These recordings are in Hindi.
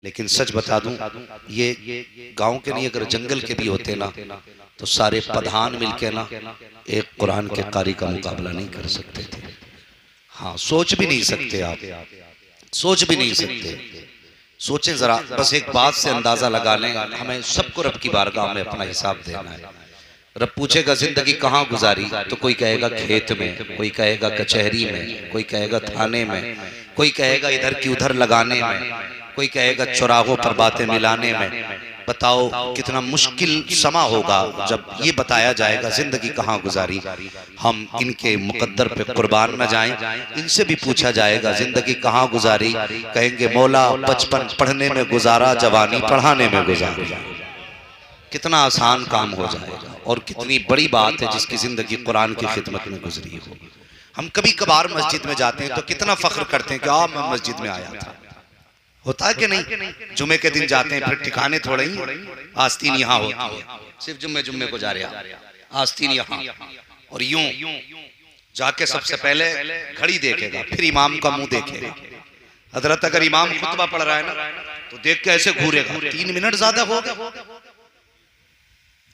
लेकिन सच बता दूं, ये गांव के नहीं अगर जंगल के भी होते ना तो सारे प्रधान मिलके ना एक कुरान के कारी का मुकाबला नहीं कर सकते थे। हाँ, सोच भी नहीं सकते आप, सोच भी नहीं सकते। सोचें जरा, बस एक बात से अंदाजा लगा लें, हमें सबको रब की बारगाह में अपना हिसाब देना है। रब पूछेगा जिंदगी कहाँ गुजारी, तो कोई कहेगा खेत में, कोई कहेगा कचहरी में, कोई कहेगा थाने में, कोई कहेगा इधर की उधर लगाने में, कोई कहेगा चौराहों पर बातें मिलाने में। बताओ कितना मुश्किल समा होगा जब ये बताया जाएगा जिंदगी कहाँ गुजारी। हम इनके मुकद्दर पे कुर्बान न जाएं। इनसे भी पूछा जाएगा जिंदगी कहाँ गुजारी, कहेंगे मौला बचपन पढ़ने में गुजारा, जवानी पढ़ाने में गुजारी। कितना आसान काम हो जाएगा और कितनी बड़ी बात है जिसकी जिंदगी कुरान की खिदमत में गुजरी हो। हम कभी कभार मस्जिद में जाते हैं तो कितना फख्र करते हैं कि आ मैं मस्जिद में आया था। होता है कि नहीं? जुमे के दिन जाते हैं, फिर ठिकाने थोड़े ही, आस्तीन यहाँ होती है, सिर्फ जुम्मे को जा रहा, आस्तीन यहाँ। और यूं जाके सबसे पहले घड़ी देखेगा, फिर इमाम का मुंह देखेगा। हजरत अगर इमाम खुतबा पढ़ रहा है ना तो देख के ऐसे घूरेगा, 3 मिनट ज्यादा हो गए।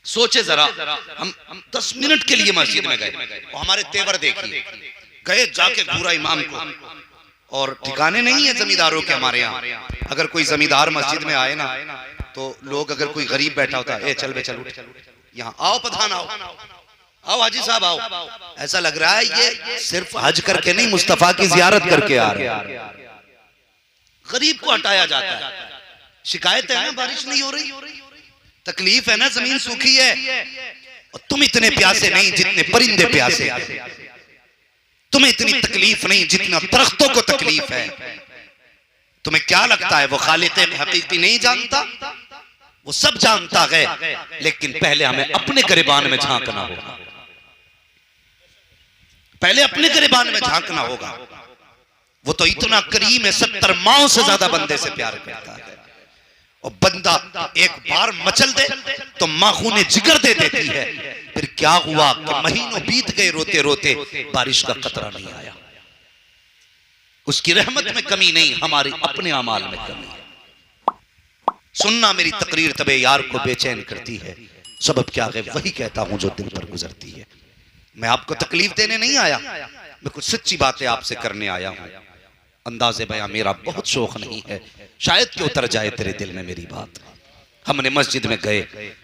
सोचे जरा, हम 10 मिनट के लिए मस्जिद में गए और हमारे तेवर देखिए, गए जाके घूरा इमाम को। और ठिकाने नहीं है जमींदारों के हमारे यहाँ। अगर कोई जमींदार मस्जिद में आए ना तो लोग, अगर कोई गरीब बैठा होता है, ए चल बे चल उठ, यहाँ आओ प्रधान, आओ आओ हाजी साहब आओ। ऐसा लग रहा है ये सिर्फ हज करके नहीं, मुस्तफा की जियारत करके आ रहे हैं। गरीब को हटाया जाता है। शिकायत है ना बारिश नहीं हो रही, तकलीफ है ना जमीन सूखी है, और तुम इतने प्यासे नहीं जितने परिंदे प्यासे, तुम्हें इतनी तकलीफ नहीं जितना दरख्तों को तकलीफ है। तुम्हें क्या लगता है वो खालिक हकीकी नहीं जानता? वो सब जानता है, लेकिन पहले हमें अपने गिरबान में झांकना होगा। पहले अपने गिरबान में झांकना होगा। वो तो इतना करीम है, 70 माओं से ज्यादा बंदे से प्यार करता है। और बंदा एक बार मचल दे तो माँ खूने जिगर दे देती है। फिर क्या हुआ कि महीनों बीत गए रोते रोते, बारिश का कतरा नहीं आया। उसकी रहमत में कमी नहीं, हमारे अपने अमाल में कमी है। सुनना मेरी तकरीर तबे यार को बेचैन करती है, सबब क्या है वही कहता हूं जो दिल पर गुजरती है। मैं आपको तकलीफ देने नहीं आया, मैं कुछ सच्ची बातें आपसे करने आया हूं। अंदाज़े बयां मेरा बहुत शौक नहीं है, शायद कि उतर जाए तेरे दिल में मेरी बात। हमने मस्जिद में गए,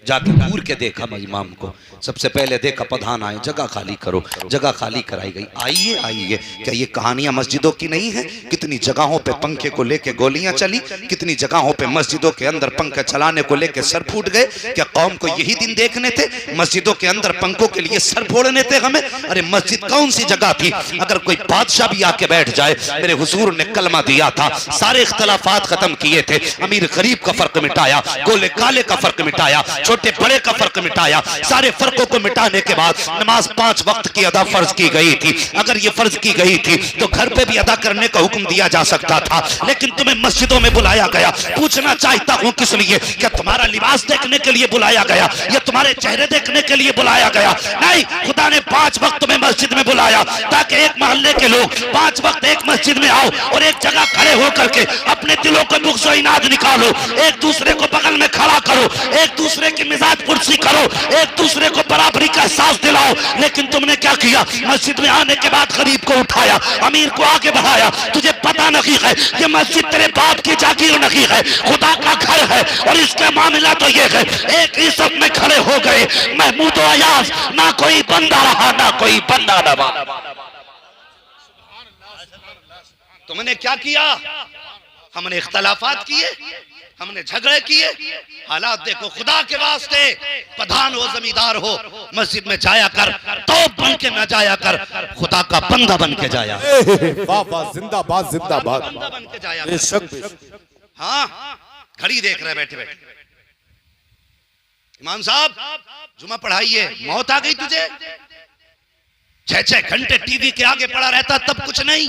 जाके घूर के देखा इमाम को। सबसे पहले देखा प्रधान आए, जगह खाली करो, जगह खाली कराई गई। आइए आइए, क्या ये कहानियां मस्जिदों की नहीं है? कितनी जगहों पे पंखे को लेके गोलियां चली, कितनी जगहों पे मस्जिदों के अंदर पंखे चलाने को लेके सर फूट गए। क्या कौम को यही दिन देखने थे? मस्जिदों के अंदर पंखों के लिए सर फोड़ने थे हमें? अरे मस्जिद कौन सी जगह थी? अगर कोई बादशाह भी आके बैठ जाए, मेरे हुजूर ने कलमा दिया था, सारे इख्तलाफात खत्म किए थे, अमीर गरीब का फर्क मिटाया, गोले काले का फर्क मिटाया, छोटे बड़े का फर्क मिटाया। सारे फर्कों को मिटाने के बाद नमाज 5 वक्त की अदा फर्ज की गई थी। अगर ये फर्ज की गई थी तो घर पे भी अदा करने का हुक्म दिया जा सकता था, लेकिन तुम्हें मस्जिदों में बुलाया गया। पूछना चाहता हूं किस लिए? क्या तुम्हारा लिबास देखने के लिए बुलाया गया या तुम्हारे चेहरे देखने के लिए बुलाया गया? नहीं, खुदा ने 5 वक्त में मस्जिद में बुलाया ताकि एक मोहल्ले के लोग 5 वक्त एक मस्जिद में आओ और एक जगह खड़े होकर के अपने दिलों को बुग़्ज़ और इनाद निकालो, एक दूसरे को बगल में खड़ा करो, एक दूसरे की मिजाज पुरसी करो, एक दूसरे को बराबरी का एहसास दिलाओ। लेकिन तुमने क्या किया? मस्जिद में आने के बाद गरीब को उठाया, अमीर को आगे बढ़ाया। तुझे पता नहीं है कि मस्जिद तेरे बाप की जागीर नहीं है, खुदा का घर है। और इसका मामला तो ये है, एक ही सब में खड़े हो गए महमूद और अयाज, ना कोई बंदा रहा ना कोई बंदा रहा। तुमने क्या किया? हमने इख्तलाफात किए, हमने झगड़े किए। हालात देखो, खुदा के वास्ते प्रधान हो जमींदार हो, मस्जिद में जाया कर, तौब बन के न जाया कर, खुदा का बंदा बन के जाया। जिंदाबाद जिंदाबाद, बंदा बन के जाया। हाँ, घड़ी देख रहे बैठे बैठे। इमाम साहब जुमा पढ़ाइए, मौत आ गई तुझे? 6-6 घंटे टीवी के आगे पड़ा रहता तब कुछ नहीं।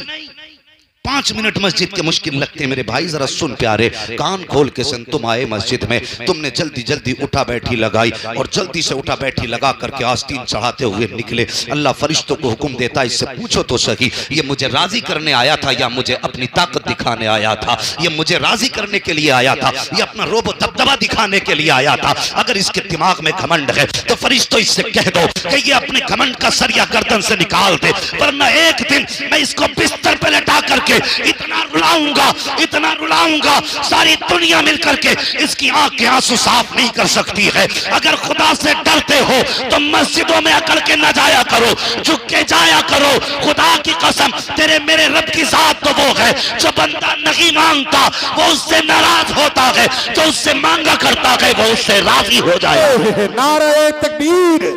5 मिनट मस्जिद के मुश्किल लगते मेरे भाई, जरा सुन प्यारे, कान खोल के सुन। तुम आए मस्जिद में, तुमने जल्दी जल्दी उठा बैठी लगाई और जल्दी से उठा बैठी लगा करके आस्तीन चढ़ाते हुए निकले। अल्लाह फरिश्तों को हुक्म देता, इससे पूछो तो सही, ये मुझे राजी करने आया था या मुझे अपनी ताकत दिखाने आया था? ये मुझे राजी करने के लिए आया था या अपना रोब दबदबा दिखाने के लिए आया था? अगर इसके दिमाग में घमंड है तो फरिश्तों इससे कह दो कि ये अपने घमंड का सरिया गर्दन से निकाल दे, वरना एक दिन मैं इसको बिस्तर पे लेटा करके इतना रुलाऊंगा, सारी दुनिया मिलकर के इसकी आंख के आंसू साफ नहीं कर सकती है। अगर खुदा से डरते हो तो मस्जिदों में अकड़ के न जाया करो, झुक के जाया करो। खुदा की कसम, तेरे मेरे रब की जात तो वो है जो बंदा नहीं मांगता वो उससे नाराज होता है, जो उससे मांगा करता है वो उससे राजी हो जाए। नारे तकबीर,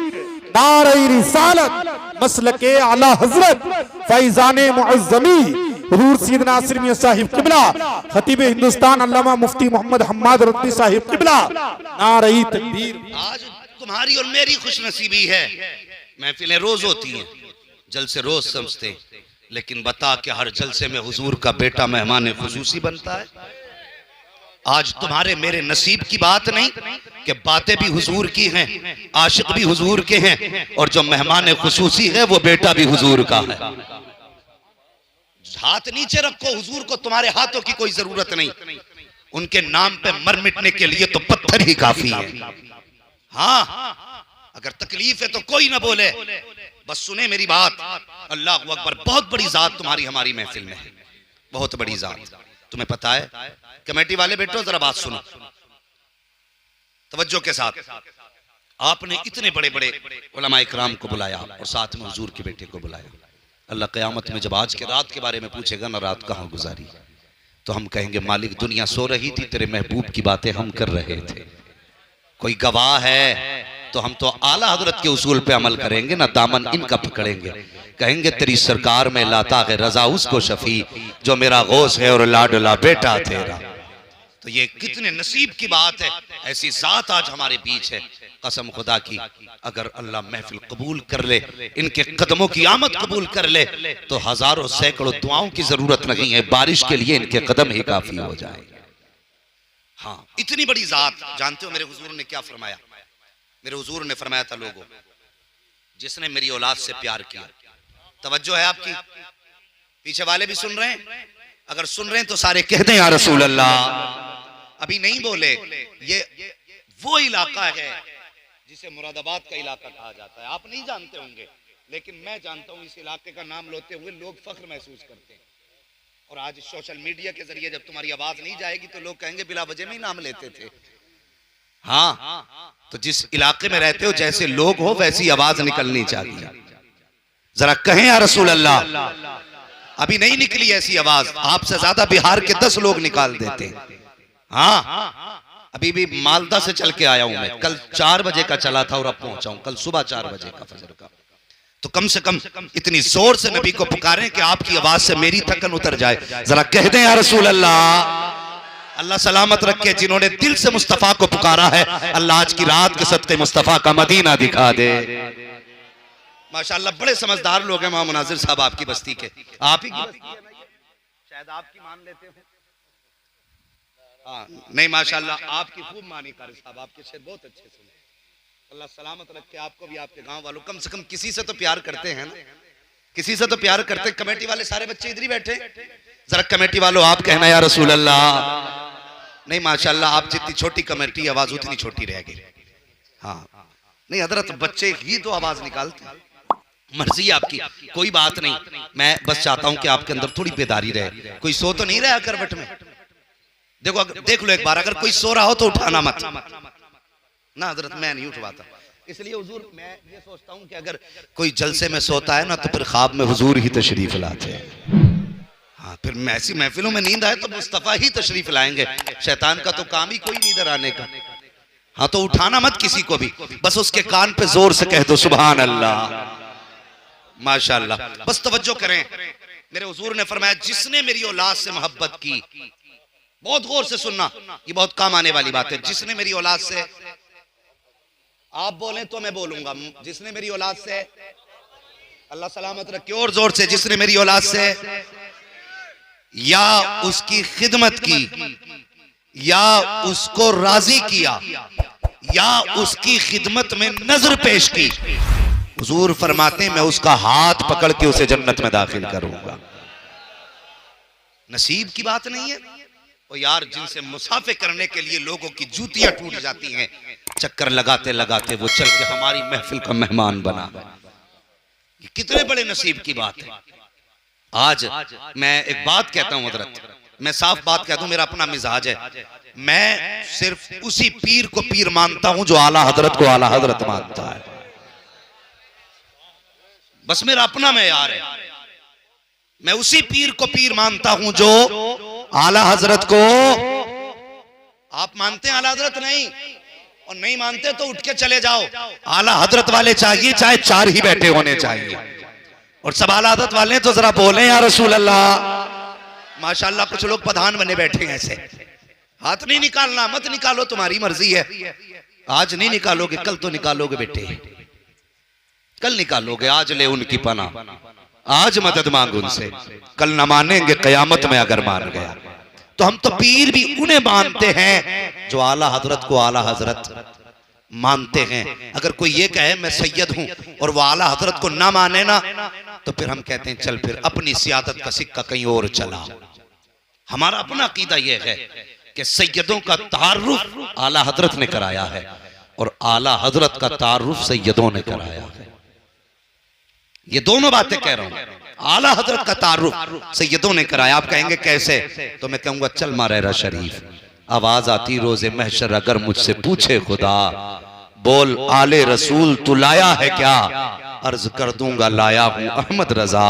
नारे रिसालत, मसलके आला हजरत फैजाने मुअज्जमी हुजूर सैयदना नासिर मियां साहिब किबला, खतीब हिंदुस्तान अल्लामा मुफ्ती मोहम्मद हम्माद रद्दी साहिब किबला, नारे तकबीर। आज तुम्हारी और मेरी खुशनसीबी है, महफिलें रोज होती हैं, जलसे रोज समझते हैं, लेकिन बता कि हर जलसे में हुजूर का बेटा मेहमान खुसूसी बनता है। आज तुम्हारे मेरे नसीब की बात नहीं कि बातें भी हुजूर की हैं, आशिक भी हुजूर के हैं, और जो मेहमान खुसूसी है वो बेटा भी हुजूर का है। हाथ नीचे रखो, हुजूर को तुम्हारे हाथों की कोई जरूरत नहीं, उनके नाम पे मर मिटने के लिए तो पत्थर ही काफी है। हाँ, अगर तकलीफ है तो कोई ना बोले, बस सुने मेरी बात। अल्लाह अकबर, बहुत बड़ी जात तुम्हारी हमारी महफिल में है, बहुत बड़ी जात। तुम्हें पता है, कमेटी वाले बेटो जरा बात सुनो तवज्जो के साथ। आपने इतने बड़े बड़े उलमा इकराम को बुलाया और साथ में हुजूर के बेटे को बुलाया। अल्लाह क़यामत में जब आज के रात के बारे में पूछेगा ना, रात कहाँ गुजारी, तो हम कहेंगे मालिक दुनिया सो रही थी, तेरे महबूब की बातें हम कर रहे थे। कोई गवाह है तो हम तो आला हजरत के उसूल पे अमल करेंगे ना, दामन इनका पकड़ेंगे, कहेंगे तेरी सरकार में लाता है रजा उसको शफी जो मेरा गौस है और लाडला बेटा तेरा। तो ये कितने नसीब की बात है, ऐसी जात आज हमारे बीच है। कसम खुदा की, अगर अल्लाह महफिल कबूल कर ले, इनके कदमों की आमद कबूल कर ले, तो हजारों सैकड़ों दुआओं की जरूरत नहीं है, बारिश के लिए इनके कदम ही काफी हो जाए। हाँ, इतनी बड़ी जात। जानते हो मेरे हुजूर ने क्या फरमाया? मेरे हुजूर ने फरमाया था, लोगों जिसने मेरी औलाद से प्यार किया, तवज्जो है आपकी, पीछे वाले भी सुन रहे हैं, अगर सुन रहे हैं तो सारे कह दें या रसूल अल्लाह। अभी नहीं बोले, ये वो इलाका है जिसे मुरादाबाद का इलाका कहा जाता है। आप नहीं जानते होंगे, लेकिन मैं जानता हूं। इस इलाके का नाम लेते हुए लोग फख्र महसूस करते हैं। और आज सोशल मीडिया के जरिए जब तुम्हारी आवाज नहीं जाएगी तो लोग कहेंगे बिला वजह में ही नाम लेते थे। हाँ, तो जिस इलाके में रहते हो, जैसे लोग हो वैसी आवाज निकलनी चाहिए। जरा कहें या रसूल अल्लाह। अभी नहीं निकली ऐसी आवाज, आपसे ज्यादा बिहार के 10 लोग निकाल देते। हाँ, अभी भी मालदा से चल के आया हूं मैं, कल 4 बजे का चला था और अब पहुंचा हूं कल सुबह 4 बजे का फजर का। तो कम से कम इतनी जोर से नबी को पुकारें कि आपकी आवाज से मेरी थकन उतर जाए। जरा कह दें या रसूल अल्लाह। अल्लाह सलामत रखे जिन्होंने दिल से मुस्तफा को पुकारा है, अल्लाह आज की रात के सदके मुस्तफा का मदीना दिखा दे। माशाअल्लाह, बड़े समझदार लोग हैं वहां मुनाजिर साहब आपकी बस्ती के, आप ही की बस्ती है ना, शायद आपकी मान लेते हो। हाँ, नहीं माशाअल्लाह आपकी खूब मानी कारी साहब, आपके शेर बहुत अच्छे सुने। अल्लाह सलामत रखे आपको भी, आपके गांव वालों। कम से कम किसी से तो प्यार करते हैं ना, किसी से तो प्यार करते। कमेटी वाले सारे बच्चे इधर ही बैठे, जरा कमेटी वालों आप कहना या रसूल अल्लाह। नहीं माशाअल्लाह, आप जितनी छोटी कमेटी आवाज उतनी छोटी रह गई। हाँ, नहीं हजरत बच्चे ही तो आवाज निकालते, मर्जी आपकी, कोई बात नहीं। मैं बस चाहता हूं कि आपके अंदर थोड़ी बेदारी रहे। कोई सो तो नहीं रहा करवट में? देखो, देख लो एक बार, अगर कोई सो रहा हो तो उठाना मत ना हजरत, मैं नहीं उठवाता। इसलिए हुजूर, मैं ये सोचता हूं कि अगर कोई जलसे में सोता है ना तो फिर ख्वाब में हुजूर ही तशरीफ लाते हैं। हाँ, फिर ऐसी महफिलों में नींद आए तो मुस्तफा ही तशरीफ लाएंगे। शैतान का तो काम ही कोई नींद आने का। हाँ, तो उठाना मत किसी को भी, बस उसके कान पे जोर से कह दो सुभान अल्लाह, माशाअल्लाह। बस तवज्जो करें, मेरे हुजूर ने फरमाया जिसने मेरी औलाद से मोहब्बत की, बहुत गौर से सुनना, ये बहुत काम आने वाली बात है। जिसने मेरी औलाद से, आप बोले तो मैं बोलूंगा, जिसने मेरी औलाद से, अल्लाह सलामत रखे, और जोर से, जिसने मेरी औलाद से, या उसकी खिदमत की या उसको राजी किया या उसकी खिदमत में नजर पेश की, हुजूर फरमाते हैं मैं उसका हाथ पकड़ के उसे जन्नत में दाखिल करूंगा। नसीब की बात नहीं है और यार, जिनसे मुसाफे करने के लिए लोगों की जूतियां टूट जाती हैं, चक्कर लगाते लगाते वो चल के हमारी महफिल का मेहमान बना, ये कितने बड़े नसीब की बात है। आज मैं एक बात कहता हूं हजरत, मैं साफ बात कहता हूं, मेरा अपना मिजाज है, मैं सिर्फ उसी पीर को पीर मानता हूं जो आला हजरत को आला हजरत मानता है। बस मेरा अपना मेयार है, मैं उसी पीर को पीर मानता हूं जो आला हजरत को। आप मानते हैं आला हजरत नहीं, और नहीं मानते तो उठ के चले जाओ। आला हजरत वाले चाहिए चाहे चार ही बैठे होने चाहिए, और सब आला हजरत वाले तो जरा बोले या रसूल अल्लाह। माशाल्लाह कुछ लोग प्रधान बने बैठे हैं ऐसे, हाथ नहीं निकालना, मत निकालो, तुम्हारी मर्जी है, आज नहीं निकालोगे कल तो निकालोगे बेटे, कल निकालोगे, आज ले उनकी पना, आज मदद मांग उनसे, कल न मानेंगे कयामत में अगर मान गया। तो हम तो पीर भी उन्हें मानते हैं जो आला हजरत को आला हजरत मानते हैं। अगर कोई ये कहे मैं सैयद हूं और वो आला हजरत को ना माने ना, तो फिर हम कहते हैं चल फिर अपनी सियादत का सिक्का कहीं और चला। हमारा अपना अकीदा यह है कि सैयदों का तारुफ आला हजरत ने कराया है और आला हजरत का तारुफ सैयदों ने कराया है। ये दोनों बातें कह रहा हूं, आला हजरत का तारुफ सैयदों ने कराया। आप कहेंगे कैसे, तो मैं कहूंगा चल मारेरा शरीफ, आवाज आती रोजे महशर अगर मुझसे पूछे खुदा, बोल आले रसूल तू लाया है क्या, अर्ज कर दूंगा लाया हूं अहमद रजा,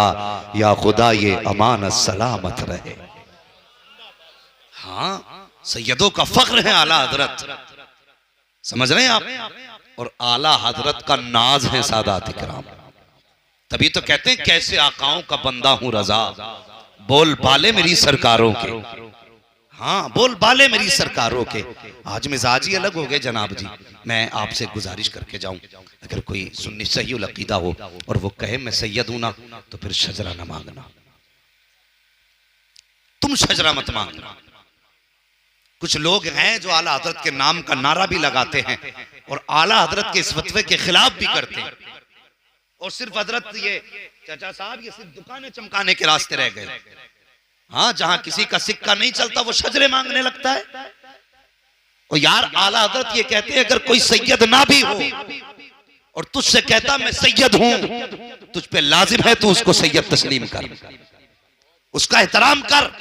या खुदा ये अमानत सलामत रहे। हाँ, सैयदों का फख्र है आला हजरत, समझ रहे हैं आप, और आला हजरत का नाज है सादात इकराम। तभी तो कहते हैं कैसे आकाओं का बंदा हूं रजा, बोल बाले मेरी सरकारों के, हाँ बोल बाले मेरी सरकारों के। आज मिजाज ही अलग हो गए जनाब जी। मैं आपसे गुजारिश करके जाऊं, अगर कोई सुन्नी सही अकीदा हो और वो कहे मैं सैयद हूं ना, तो फिर शजरा ना मांगना, तुम शजरा मत मांगना। कुछ लोग हैं जो आला हजरत के नाम का नारा भी लगाते हैं और आला हजरत के इस फतवे के खिलाफ भी करते हैं, और सिर्फ हजरत ये चाचा साहब ये सिर्फ दुकानें चमकाने के रास्ते रह गए। हाँ, जहां किसी का सिक्का नहीं चलता वो शजरे मांगने लगता है। और यार आला हजरत ये कहते हैं अगर कोई सैयद ना भी हो और तुझसे कहता मैं सैयद हूं, तुझ पे लाजिम है तू उसको सैयद तस्लीम कर, उसका एहतराम कर।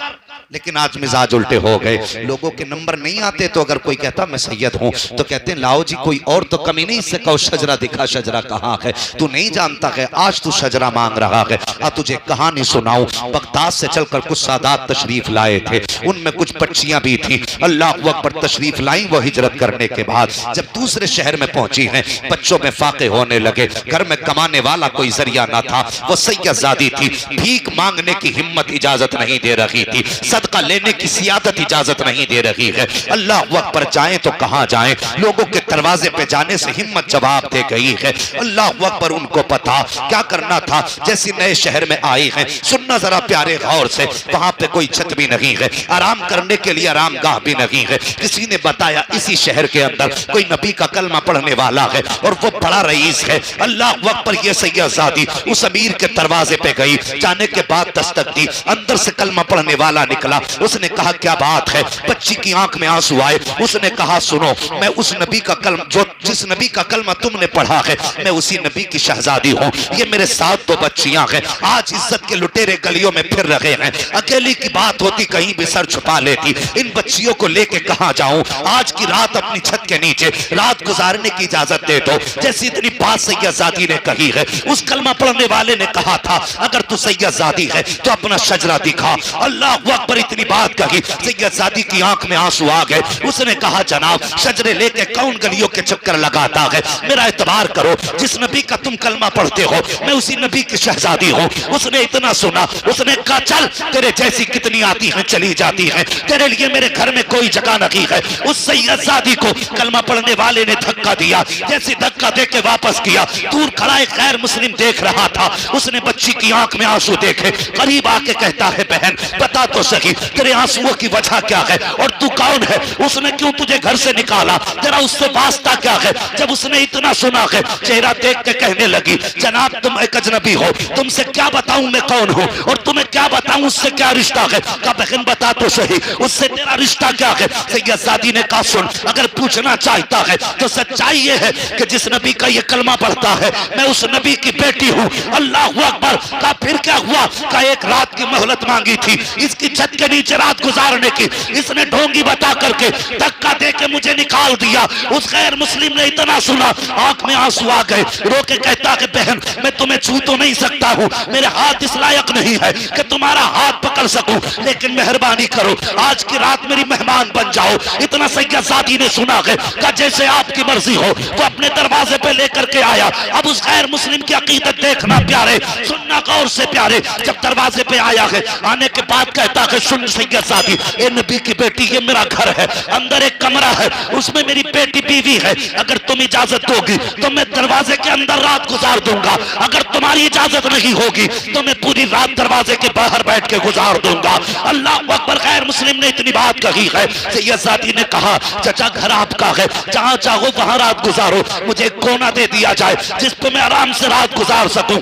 लेकिन आज मिजाज उल्टे हो गए, लोगों के नंबर नहीं आते तो अगर कोई कहता मैं सैयद हूं तो कहते हैं लाओ जी कोई और तो कमी नहीं, इससे कहो शजरा दिखा, शजरा कहाँ है, तू नहीं जानता है आज तू शजरा मांग रहा है। तुझे कहानी सुनाऊं, बगदाद से चलकर कुछ सादात तशरीफ लाए थे, उनमें कुछ पक्षियां भी थी, अल्लाह अकबर तशरीफ लाई। वो हिजरत करने के बाद जब दूसरे शहर में पहुंची हैं, बच्चों में फाके होने लगे, घर में कमाने वाला कोई जरिया ना था, वो सैयदजादी थी, भीख मांगने की हिम्मत इजाजत नहीं दे रही थी, सदका लेने की सियादत इजाजत नहीं दे रही है। अल्लाह अकबर जाएं तो कहां जाएं, लोगों के दरवाजे पे जाने से हिम्मत जवाब दे गई है। अल्लाह अकबर उनको पता क्या करना था, जैसे नए शहर में आई है, सुनना जरा प्यारे गौर से, वहां पे कोई छत भी नहीं है, आराम करने के लिए आराम गाह भी नहीं है। किसी ने बताया इसी शहर के अंदर कोई नबी का कलमा पढ़ने वाला है और वो बड़ा रईस है। अल्लाह अकबर ये सैयदजादी उस अमीर के दरवाजे पे गई, जाने के बाद दस्तक दी, अंदर से कलमा पढ़ने वाला निकला। उसने कहा क्या बात है, बच्ची की आंख में आंसू आए। उसने कहा सुनो, मैं उस नबी का कलमा, जो जिस नबी का कलमा तुमने पढ़ा है, मैं उसी नबी की शहजादी हूँ। ये मेरे साथ दो बच्चियां हैं, आज इज्जत के लुटेरे गलियों में फिर रहे हैं, अकेली की बात होती कहीं भी सर छुपा लेती। इन बच्चियों को लेके कहां जाऊं, आज की रात अपनी छत के नीचे रात गुजारने की इजाजत दे दो। जैसी इतनी बात सैयदजादी ने कही है, उस कलमा पढ़ने वाले ने कहा था अगर तू सैयदजादी है तो अपना शजरा दिखा। अल्लाह अकबर इतनी बात कही, सैयदजादी की आंख में आंसू आ गए। उसने कहा जनाब शजरे लेके कौन गलियों के चक्कर लगाता है। मेरा एतबार करो, जिस नबी का तुम कलमा पढ़ते हो मैं उसी नबी की शहजादी हूँ। उसने इतना सुना, उसने कहा चल तेरे जैसी कितनी आती हैं चली जाती हैं, तेरे लिए मेरे घर में कोई जगह नहीं है। उस सैयदजादी को कलमा पढ़ने वाले ने धक्का दिया, जैसे धक्का दे के वापस किया, दूर खड़ा एक गैर मुस्लिम देख रहा था। उसने बच्ची की आंख में आंसू देखे, करीब आके कहता है बहन बता तो सही तेरे आंसुओं की वजह क्या है और तू कौन है, उसने क्यों तुझे घर से निकाला, तेरा उससे वास्ता क्या है। जब उसने इतना सुना है चेहरा देख के कहने लगी जनाब तुम एक अजनबी हो, तुमसे क्या बताऊं मैं कौन हूं और तुम्हें क्या बताऊं उससे क्या रिश्ता है। कहा बहन बता तो सही उससे तेरा रिश्ता क्या है। सैयदजादी ने कहा सुन अगर पूछना चाहता है तो सच्चाई ये है कि जिस नबी का ये कलमा पढ़ता है मैं उस नबी की बेटी हूँ। अल्लाह अकबर। कहा फिर क्या हुआ। कहा एक रात की मोहलत मांगी थी इसकी छत के नीचे रात गुजारने की, इसने ढोंगी बता करके धक्का दे के मुझे निकाल दिया। उस गैर मुस्लिम ने इतना सुना आंख में आंसू आ गए, रो के कहता है बहन मैं तुम्हें छू तो नहीं सकता हूँ, मेरे हाथ इस लायक नहीं है कि तुम्हारा हाथ पकड़ सकूं, लेकिन मेहरबानी करो आज की रात मेरी मेहमान बन जाओ। इतना सैयदजादी ने सुना है कि जैसे आपकी मर्जी हो। वो अपने दरवाजे पे लेकर के आया। अब उस गैर मुस्लिम की अकीदत देखना प्यारे, सुनना गौर से प्यारे। जब दरवाजे पे आया है आने के बाद कहता है सुन सैयदजादी ए नबी की बेटी ये मेरा घर है, अंदर एक कमरा है उसमें मेरी बेटी बीवी है, अगर तुम इजाजत दोगी तो मैं दरवाजे के अंदर रात गुजार दूंगा, अगर तुम्हारी इजाजत नहीं होगी तो मैं पूरी रात दरवाजे के बाहर बैठ के गुजार दूंगा। अल्लाह अकबर। गैर मुस्लिम ने इतनी बात कही है। सैयदजादी ने कहा चाचा घर आपका है, जहां चाहो वहां रात गुजारो, मुझे एक कोना दे दिया जाए जिस पे मैं आराम से रात गुजार सकूं।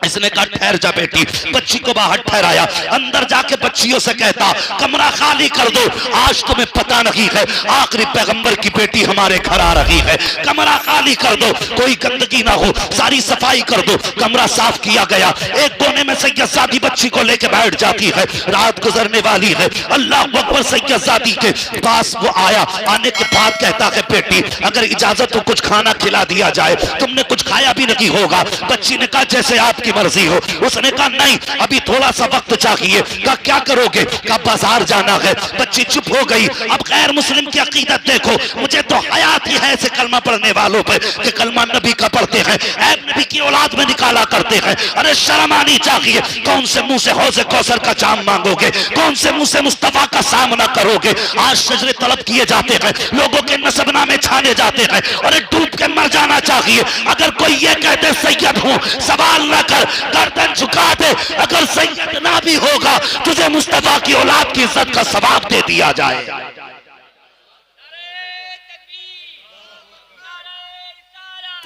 इसने कहा ठहर जा बेटी, बच्ची को बाहर ठहराया, अंदर जाके बच्चियों से कहता कमरा खाली कर दो, आज तुम्हें पता नहीं है आखिरी पैगंबर की बेटी हमारे घर आ रही है, कमरा खाली कर दो, कोई गंदगी ना हो, सारी सफाई कर दो। कमरा साफ किया गया, एक कोने में सैयदजादी बच्ची को लेके बैठ जाती है, रात गुजरने वाली है। अल्लाह अकबर। सैयदजादी के पास वो आया, आने के बाद कहता है बेटी अगर इजाजत हो कुछ खाना खिला दिया जाए, तुमने कुछ खाया भी नहीं होगा। बच्ची ने कहा जैसे आपकी मर्जी हो। उसने कहा नहीं अभी थोड़ा सा वक्त चाहिए। कहा क्या करोगे। कहा बाजार जाना है। बच्ची चुप हो गई। अब गैर मुस्लिम की अकीदत देखो, मुझे तो हयात ही है ऐसे कलमा पढ़ने वालों पे कि कलमा नबी का पढ़ते हैं, ऐब नबी की औलाद में निकाला करते हैं। अरे शर्म आनी चाहिए, कौन से मुंह से हौज़े कौसर का जाम मांगोगे, कौन से मुंह से मुस्तफा का सामना करोगे। आज शजरे तलब किए जाते हैं, लोगों के नसबनामे छाने जाते हैं, और डूब के मर जाना चाहिए। अगर कोई ये कहते सैयद हूं सवाल न कर, गर्दन झुका दे, अगर सैयद ना भी होगा तुझे मुस्तफा की औलाद की इज्जत का सवाब दे दिया जाए।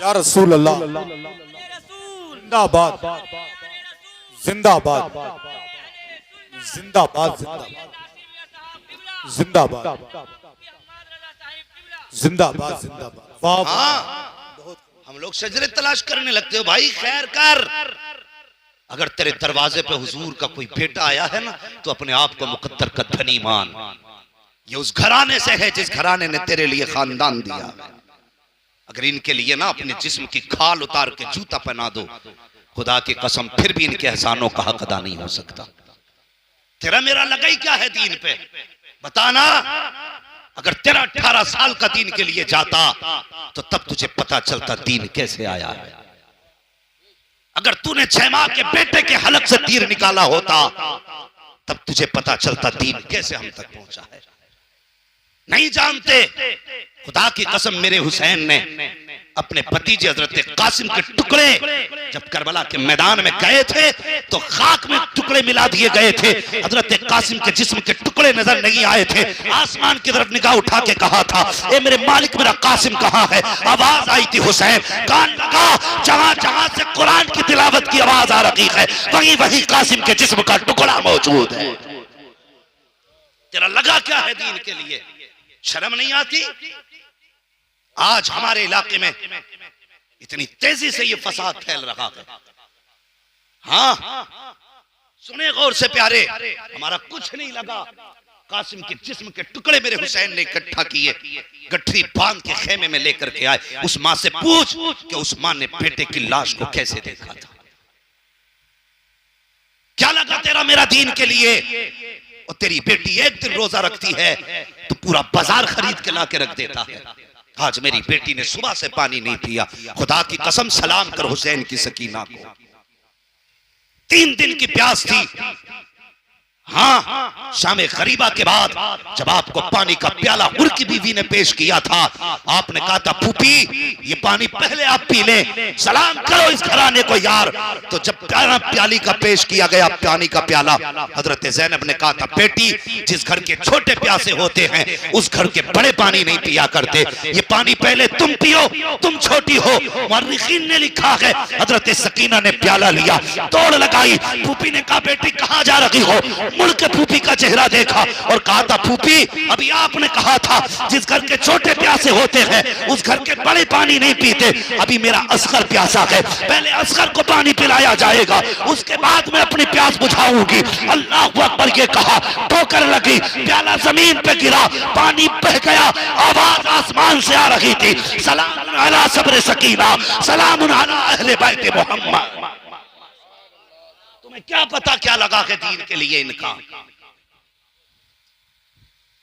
या रसूल अल्लाह जिंदाबाद जिंदाबाद जिंदाबाद जिंदाबाद जिंदाबाद जिंदाबाद। वाह हम लोग शजरे तलाश करने लगते हो भाई, खैर कर। अगर तेरे दरवाजे पे हुजूर का कोई बेटा आया है ना तो अपने आप को मुकद्दर का धनी मान। ये उस घराने से है जिस घराने ने तेरे लिए खानदान दिया। अगर इनके लिए ना अपने जिस्म की खाल उतार के जूता पहना दो, खुदा की कसम फिर भी इनके एहसानों का हक अदा नहीं हो सकता। तेरा मेरा लगा ही क्या है दीन पे, बताना। अगर तेरा 18 साल का दीन के लिए जाता तो तब तुझे पता चलता दीन कैसे आया है। अगर तूने 6 माह के बेटे के हलक से तीर निकाला होता तब तुझे पता चलता दीन कैसे हम तक पहुंचा है। नहीं जानते। खुदा की कसम मेरे हुसैन ने अपने भतीजे हजरत कासिम के टुकड़े जब करबला के मैदान में गए थे तो खाक में टुकड़े मिला दिए गए थे। हजरत कासिम के जिस्म के टुकड़े नजर नहीं आए थे। आसमान की तरफ निगाह उठा के कहा था ए मेरे मालिक मेरा कासिम कहाँ है। आवाज आई थी हुसैन, कान लगा, जहां जहां से कुरान की तिलावत की आवाज आ रही है वहीं वहीं कासिम के जिस्म का टुकड़ा मौजूद है। तेरा लगा क्या है दीन के लिए, शर्म नहीं आती। आज हमारे इलाके में इतनी तेजी से ये फसाद फैल रहा है। हाँ सुने गौर से प्यारे, हमारा कुछ नहीं लगा। कासिम के जिस्म के टुकड़े मेरे हुसैन ने इकट्ठा किए, गठरी बांध के खेमे में लेकर के आए। उस मां से पूछ कि उस मां ने बेटे की लाश को कैसे देखा था। क्या लगा तेरा मेरा दीन के लिए। और तेरी बेटी एक दिन रोजा रखती है तो पूरा बाजार खरीद के ला के रख देता है। आज मेरी बेटी ने सुबह से पानी नहीं पिया। खुदा की कसम सलाम कर हुसैन की सकीना को, 3 दिन की प्यास थी। हाँ, शामे गरीबा के बाद जब आपको पानी का प्याला उनकी बीवी ने पेश किया था, आपने कहा था फूफी ये पानी पहले आप पी लें, सलाम करो इस घराने को यार। तो जब प्याली का पेश किया गया पानी का प्याला, हजरत ज़ैनब ने कहा था बेटी जिस घर के छोटे प्यासे होते हैं उस घर के बड़े पानी नहीं पिया करते, ये पानी पहले तुम पियो, तुम छोटी हो। मुअर्रिखीन ने लिखा है हजरत सकीना ने प्याला लिया, तोड़ लगाई, फूफी ने कहा बेटी कहाँ जा रही हो? मुड़ के फूफी का चेहरा देखा और कहा था फूफी अभी आपने कहा था जिस घर के छोटे प्यासे होते हैं उस घर के बड़े पानी नहीं पीते, अभी मेरा असगर प्यासा है, पहले असगर को पानी पिलाया जाएगा, उसके बाद मैं अपनी प्यास बुझाऊंगी। अल्लाह अकबर ये कहा, ठोकर लगी, प्याला जमीन पे गिरा, पानी बह गया, आवाज आसमान से आ रही थी, सलाम अला सब्र सकीना, सलाम अला अहले बैत मोहम्मद। तुम्हें क्या पता क्या लगा के दीन के लिए इनका।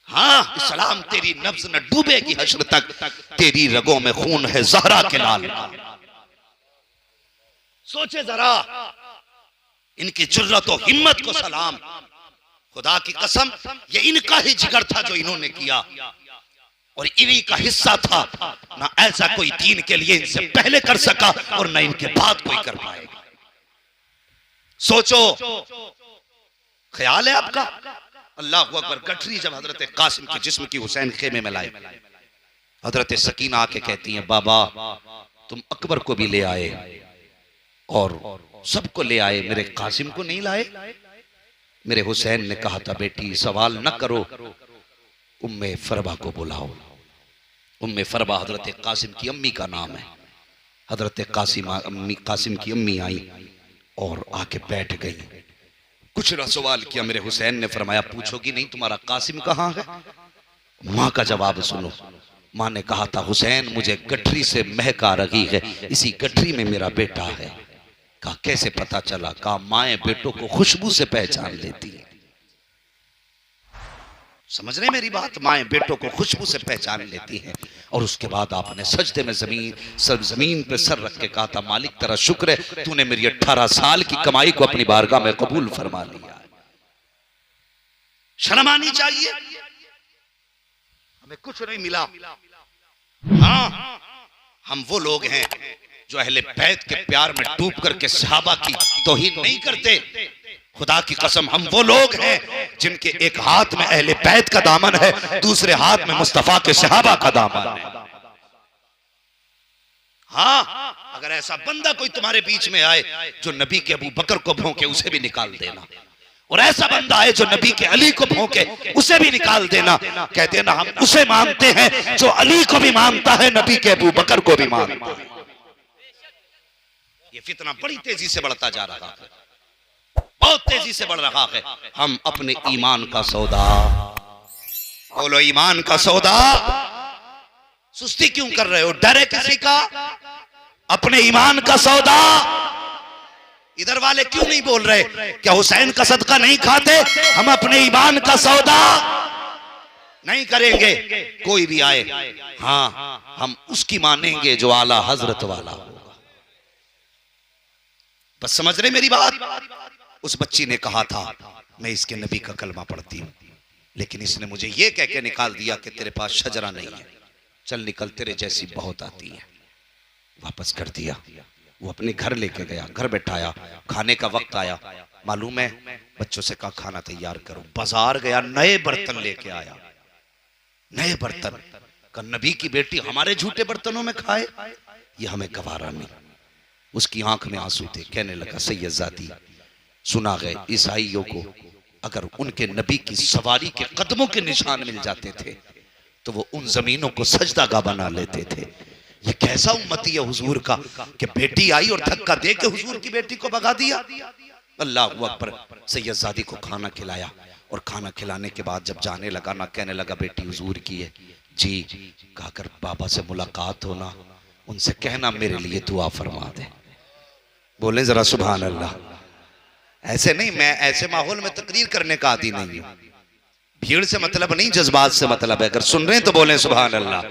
हाँ, इस्लाम तेरी नब्ज न डूबेगी हश्र तक, तेरी रगों में खून है ज़हरा के लाल। सोचे जरा इनकी जुर्रत और हिम्मत को सलाम। खुदा की कसम ये इनका ही जिगर था जो इन्होंने किया और इन्हीं का हिस्सा था। ना ऐसा कोई दीन के लिए इनसे पहले कर सका और ना इनके बाद कोई कर पाएगा। सोचो, ख्याल है आपका? अल्लाह अकबर। गठरी जब हजरत कासिम के जिस्म की हुसैन खेमे में लाए, हजरत सकीना आके कहती हैं बाबा तुम अकबर को भी ले आए और सबको ले आए, मेरे कासिम को नहीं लाए? मेरे हुसैन ने कहा था बेटी सवाल न करो, उम्मे फरबा को बुलाओ। उम्मे फरबा हजरत कासिम की अम्मी का नाम है। हजरत कासिम की अम्मी आई और आके बैठ गई। कुछ ना सवाल किया। मेरे हुसैन ने फरमाया पूछोगी नहीं तुम्हारा कासिम कहाँ है? माँ का जवाब सुनो। माँ ने कहा था हुसैन मुझे गठरी से महक आ रही है, इसी गठरी में मेरा बेटा है। कहा कैसे पता चला? कहा माएँ बेटों को खुशबू से पहचान लेती है। समझ रहे मेरी बात? माएँ बेटों को खुशबू से पहचान लेती हैं। और उसके बाद आपने सजदे में जमीन पे सर रख के कहा था मालिक तेरा शुक्र है तूने मेरी 18 साल की कमाई को अपनी बारगाह में कबूल फरमा लिया। शर्म आनी चाहिए, हमें कुछ नहीं मिला। हाँ, हम वो लोग हैं जो अहले बैत के प्यार में डूब करके सहाबा की तौहीन नहीं करते। खुदा की कसम हम वो लोग हैं जिनके एक हाथ में अहले बैत का दामन है, दूसरे हाथ में मुस्तफा के सहाबा का दामन है। हाँ, अगर ऐसा बंदा कोई तुम्हारे बीच में आए जो नबी के अबू बकर को भौंके उसे भी निकाल देना, और ऐसा बंदा आए जो नबी के अली को भौंके उसे भी निकाल देना। कह देना हम उसे मानते हैं जो अली को भी मानता है, नबी के अबू बकर को भी मानता है। ये फितना बड़ी तेजी से बढ़ता जा रहा है, बहुत तेजी से बढ़ रहा है। हम अपने ईमान का सौदा, बोलो ईमान का सौदा, सुस्ती क्यों कर रहे हो? डरे किसी का? अपने ईमान का सौदा। इधर वाले क्यों नहीं बोल रहे? क्या हुसैन का सदका नहीं खाते? हम अपने ईमान का सौदा नहीं करेंगे। कोई भी आए, हाँ हम उसकी मानेंगे जो आला हजरत वाला होगा। बस समझ रहे मेरी बात? उस बच्ची ने कहा था मैं इसके नबी का कलमा पढ़ती हूँ, लेकिन इसने मुझे ये कह के निकाल दिया कि तेरे पास शजरा नहीं है, चल निकल तेरे जैसी बहुत आती है। वापस कर दिया। वो अपने घर लेके गया, घर बैठाया, खाने का वक्त आया, मालूम है बच्चों से कहा खाना तैयार करो। बाजार गया, नए बर्तन लेके आया, नए बर्तन का नबी की बेटी हमारे झूठे बर्तनों में खाए, ये हमें गवारा नहीं। उसकी आंख में आंसू थे। कहने लगा सैयदजादी सुना गए ईसाइयों को अगर उनके नबी की सवारी के कदमों के निशान मिल जाते थे तो वो उन जमीनों को सजदागाह बना लेते थे। ये कैसा उम्मती है हुजूर का कि बेटी आई और धक्का दे के हुजूर की बेटी को भगा दिया। अल्लाह अकबर। सैयदजादी को खाना खिलाया और खाना खिलाने के बाद जब जाने लगा ना, कहने लगा बेटी हुजूर की है जी, कहकर बाबा से मुलाकात होना, उनसे कहना मेरे लिए दुआ फरमा दे। बोले जरा सुभान अल्लाह। ऐसे नहीं, मैं ऐसे माहौल में तकरीर करने का आदी नहीं हूं। भीड़ से मतलब नहीं, जज्बात से मतलब है। अगर सुन रहे हैं तो बोले सुभान अल्लाह।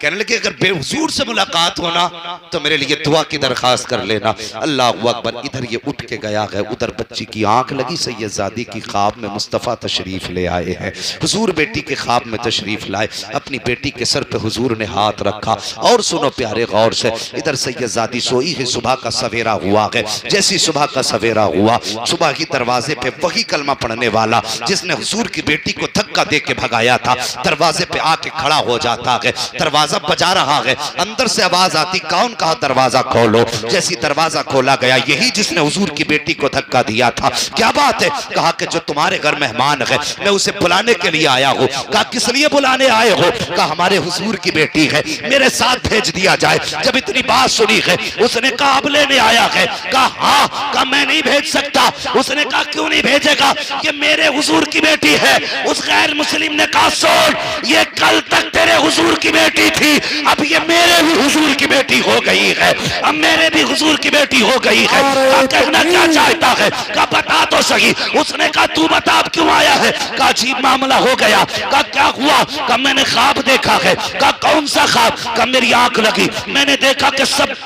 कहने लगे अगर बेहुजूर से मुलाकात होना तो मेरे लिए दुआ की दरखास्त कर लेना। अल्लाह अकबर। इधर ये उठ के गया है, उधर बच्ची की आंख लगी। सैयदजादी की ख्वाब में मुस्तफ़ा तशरीफ ले आए हैं। हुजूर बेटी के ख्वाब में तशरीफ लाए, अपनी बेटी के सर पे हुजूर ने हाथ रखा। और सुनो प्यारे गौर से, इधर सैयदजादी सोई है, सुबह का सवेरा हुआ है। जैसी सुबह का सवेरा हुआ, सुबह की दरवाजे पे वही कलमा पढ़ने वाला जिसने हुजूर की बेटी को धक्का दे के भगाया था, दरवाजे पे आके खड़ा हो जाता है। दरवाजा बजा रहा है, अंदर से आवाज आती, कौन कहा दरवाजा खोलो। जैसी दरवाजा खोला गया, यही जिसने हुजूर की बेटी को धक्का दिया था। क्या बात है? कहा कि जो तुम्हारे घर मेहमान है, मैं उसे बुलाने के लिए आया हूँ। कहा किस लिए बुलाने आए हो? कहा हमारे हुजूर की बेटी है, मेरे साथ भेज दिया जाए। जब इतनी बात सुनी है, उसने कहा अब लेने आया है। कहा हाँ। कहा मैं नहीं भेज सकता। उसने कहा क्यों नहीं भेजेगा? ये मेरे हुजूर की बेटी है। उस गैर मुस्लिम ने कहा सुन, ये कल तक तेरे हुजूर की बेटी थी, अब ये मेरे भी हुजूर की बेटी हो गई है। अब मेरे भी हुजूर की बेटी हो गई है। कहा कहना क्या चाहता है? कहा बता तो सही। उसने कहा तू बता अब क्यों आया है? कहा अजीब मामला हो गया। कहा क्या हुआ? कहा मैंने ख्वाब देखा है। कहा कौन सा ख्वाब? कहा मेरी आंख लगी, मैंने देखा कि सब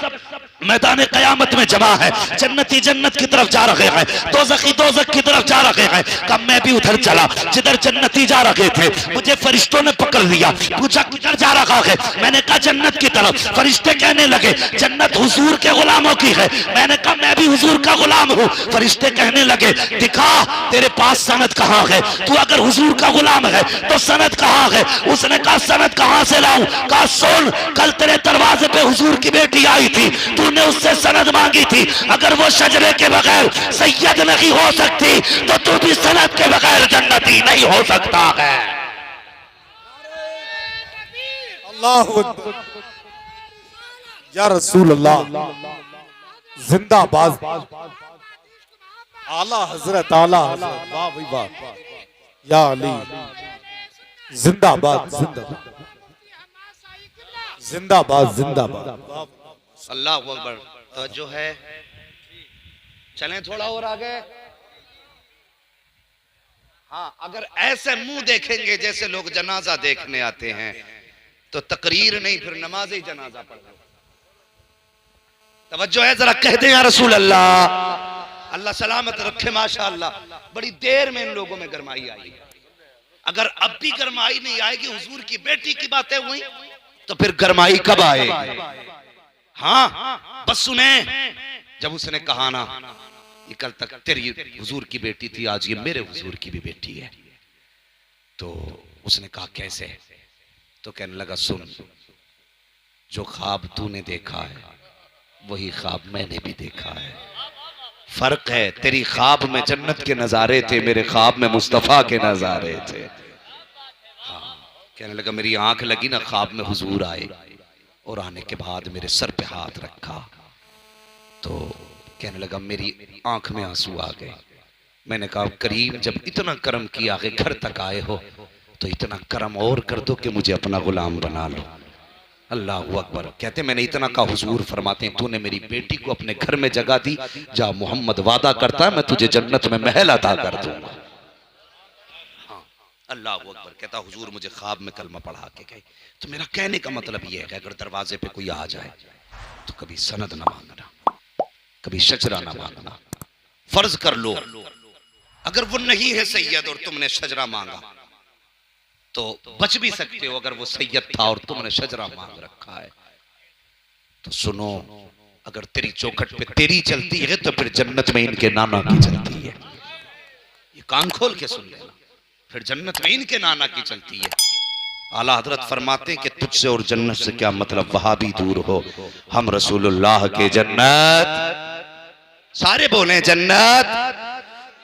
मैदान कयामत में जमा है। जन्नती जन्नत की तरफ जा रहे हैं, दोज़खी दोज़ख की तरफ जा रहे हैं। कब मैं भी उधर चला जिधर जन्नती जा रहे थे। मुझे फरिश्तों ने पकड़ लिया, पूछा किधर जा रहा है? मैंने कहा जन्नत की तरफ। फरिश्ते कहने लगे जन्नत हुजूर के गुलामों की है। मैंने कहा मैं भी हुजूर का गुलाम हूँ। फरिश्ते कहने लगे दिखा तेरे पास सनद कहाँ है? तू अगर हुजूर का गुलाम है तो सनद कहाँ है? उसने कहा सनद कहाँ से लाऊं? कहा सुन, कल तेरे दरवाजे पे हुजूर की बेटी आई थी, तूने उससे सनद मांगी थी। अगर वो शजरे के बगैर सैयद नहीं हो सकती तो तू भी सनद के बगैर जन्नती नहीं हो सकता है। अल्लाहु अकबर। या रसूल अल्लाह, जिंदाबाद। आला हजरत, आला हजरत, वाह भाई वाह। या अली, जिंदाबाद जिंदाबाद जिंदाबाद जिंदाबाद। अल्लाह अकबर। तो जो है चलें थोड़ा और आगे। हाँ, अगर ऐसे मुंह देखेंगे जैसे लोग जनाजा देखने आते हैं तो तकरीर नहीं, फिर नमाज ही जनाजा पढ़ना। तवज्जो है जरा, कह दें या रसूल अल्लाह। अल्लाह सलामत रखे। माशाअल्लाह बड़ी देर में इन लोगों में गरमाई आई। अगर अब भी गरमाई नहीं आएगी, हुजूर की बेटी की बातें हुई, तो फिर गरमाई कब आएगी? हाँ बस सुने, जब उसने कहा ना ये कल तक तेरी हुजूर की बेटी थी, आज ये मेरे हुजूर की भी बेटी है, तो उसने कहा कैसे? तो कहने लगा सुन, जो ख्वाब तूने देखा है वही ख्वाब मैंने भी देखा है। फर्क है, तेरी ख्वाब में जन्नत के नजारे थे, मेरे ख्वाब में मुस्तफा के नजारे थे। हाँ, कहने लगा मेरी आंख लगी ना, ख्वाब में हुजूर आए और आने के बाद मेरे सर पे हाथ रखा, तो कहने लगा मेरी आंख में आंसू आ गए। मैंने कहा करीम, जब इतना करम किया कि घर तक आए हो तो इतना करम और कर दो कि मुझे अपना गुलाम बना लो। अल्लाह अकबर। कहते मैंने इतना कहा, हुजूर फरमाते हैं तूने मेरी बेटी को अपने घर में जगह दी, जा मोहम्मद वादा करता है मैं तुझे जन्नत में महल अता कर दूंगा। हाँ, अल्लाह अकबर। कहता हुजूर मुझे ख्वाब में कलमा पढ़ा के गए। तो मेरा कहने का मतलब यह है कि अगर दरवाजे पे कोई आ जाए तो कभी सनद ना मांगना, कभी शजरा ना मांगना। फर्ज कर लो अगर वो नहीं है सैयद और तुमने शजरा मांगा तो बच भी सकते हो, अगर वो सैयद था और तुमने शजरा मांग रखा है तो सुनो, अगर तेरी चौखट पे तेरी चलती है तो फिर जन्नत में इनके नाना की चलती है। ये कान खोल के सुन लेना, फिर जन्नत में इनके नाना की चलती है। आला हजरत फरमाते हैं कि तुझसे और जन्नत से क्या मतलब, वहां भी दूर हो, हम रसूलुल्लाह के जन्नत, सारे बोले जन्नत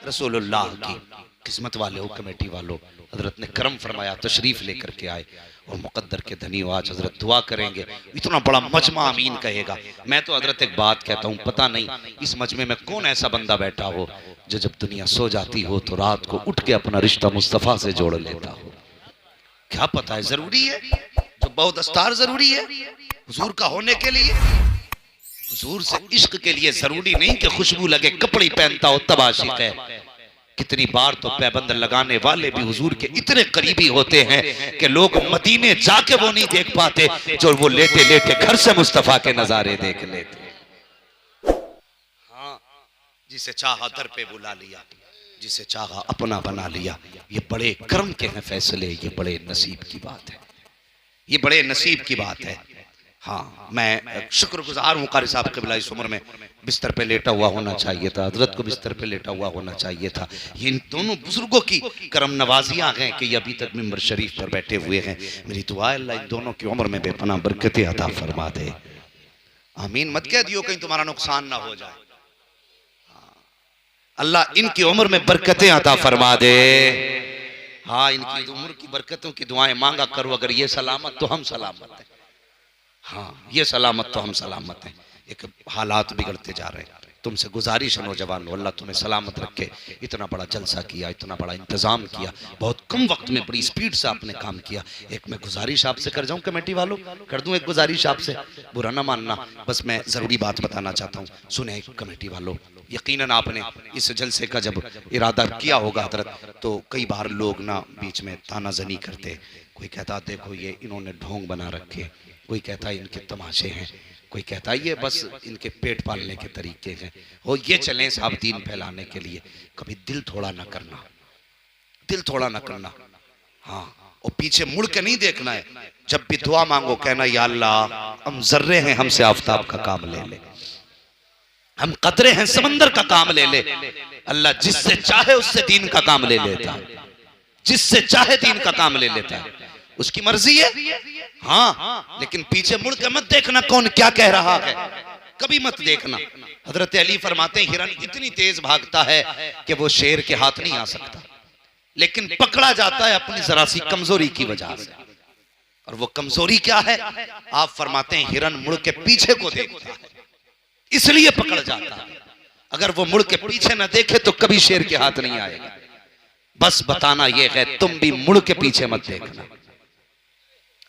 रसूलुल्लाह की। किस्मत वाले हो, कमेटी वालों, हजरत ने करम फरमाया, तशरीफ लेकर के आए और मुकद्दर के धनी हो। आज हजरत दुआ करेंगे, इतना बड़ा मजमा आमीन कहेगा। मैं तो हजरत एक बात कहता हूँ, पता नहीं इस मजमे में कौन ऐसा बंदा बैठा हो जो जब दुनिया सो जाती हो तो रात को उठ के अपना रिश्ता मुस्तफ़ा से जोड़ लेता हो। क्या पता है, जरूरी है, जो बहुत अस्तार जरूरी है हुजूर का होने के लिए। हुजूर से इश्क के लिए जरूरी नहीं कि खुशबू लगे कपड़े पहनता हो तब आशिक है। कितनी बार तो पैबंद लगाने वाले भी हुजूर के इतने करीबी होते हैं कि लोग मदीने जाके वो नहीं देख पाते जो वो लेटे लेटे घर से मुस्तफा के नजारे देख लेते। हाँ, जिसे चाहा दर पे बुला लिया, जिसे चाहा अपना बना लिया। ये बड़े कर्म के हैं फैसले, ये बड़े नसीब की बात है, ये बड़े नसीब की बात है। हाँ, मैं शुक्रगुजार हूँ कारी साहब क़िबला इस उम्र में बिस्तर पे लेटा हुआ होना चाहिए था, हजरत को बिस्तर पे लेटा हुआ होना चाहिए था। ये इन दोनों बुजुर्गों की करम नवाजियाँ हैं कि ये अभी तक मिंबर शरीफ पर बैठे हुए हैं। मेरी दुआ है अल्लाह इन दोनों की उम्र में बेपनाह बरकतें अता फरमा दे। आमीन मत कह दियो कहीं तुम्हारा नुकसान ना हो जाए। अल्लाह इनकी उम्र में बरकतें अता फरमा दे। हाँ, इनकी उम्र की बरकतों की दुआएं मांगा करो। अगर ये सलामत तो हम सलामत हैं। हाँ, ये सलामत तो हम सलामत हैं। एक हालात बिगड़ते जा रहे हैं। तुमसे गुजारिश है नौजवान, अल्लाह तुम्हें सलामत रखे। इतना बड़ा जलसा किया, इतना बड़ा इंतजाम किया, बहुत कम वक्त में बड़ी स्पीड से आपने काम किया। एक मैं गुजारिश आपसे कर जाऊं कमेटी वालों, कर दूं एक गुजारिश आपसे, बुरा ना मानना, बस मैं ज़रूरी बात बताना चाहता हूँ। सुने कमेटी वालों, यकीनन आपने इस जलसे का जब इरादा किया होगा हजरत, तो कई बार लोग ना बीच में तानाजनी करते। कोई कहता देखो ये इन्होंने ढोंग बना रखे, कोई कहता इनके तमाशे हैं, कोई कहता ये बस इनके पेट पालने के तरीके हैं, हो ये चलें साहब दीन फैलाने के लिए। कभी दिल थोड़ा ना करना, दिल थोड़ा ना करना। हाँ, और पीछे मुड़ के नहीं देखना है। जब भी दुआ मांगो कहना या अल्लाह हम जर्रे हैं, हमसे आफताब का काम ले ले, हम कतरे हैं समंदर का काम ले ले। अल्लाह जिससे चाहे उससे दीन का काम ले लेता है, जिससे चाहे दीन का काम ले लेता है, उसकी मर्जी है। हाँ, लेकिन पीछे मुड़ के मत देखना कौन क्या कह रहा है, कभी मत देखना। हजरत अली फरमाते हैं हिरन इतनी तेज भागता है कि वो शेर के हाथ नहीं आ सकता, लेकिन पकड़ा जाता है अपनी जरा सी कमजोरी की वजह से। और वो कमजोरी क्या है? आप फरमाते हैं हिरन मुड़ के पीछे को देखता है, इसलिए पकड़ जाता है। अगर वो मुड़ के पीछे ना देखे तो कभी शेर के हाथ नहीं आएगा। बस बताना यह है तुम भी मुड़ के पीछे मत देखना।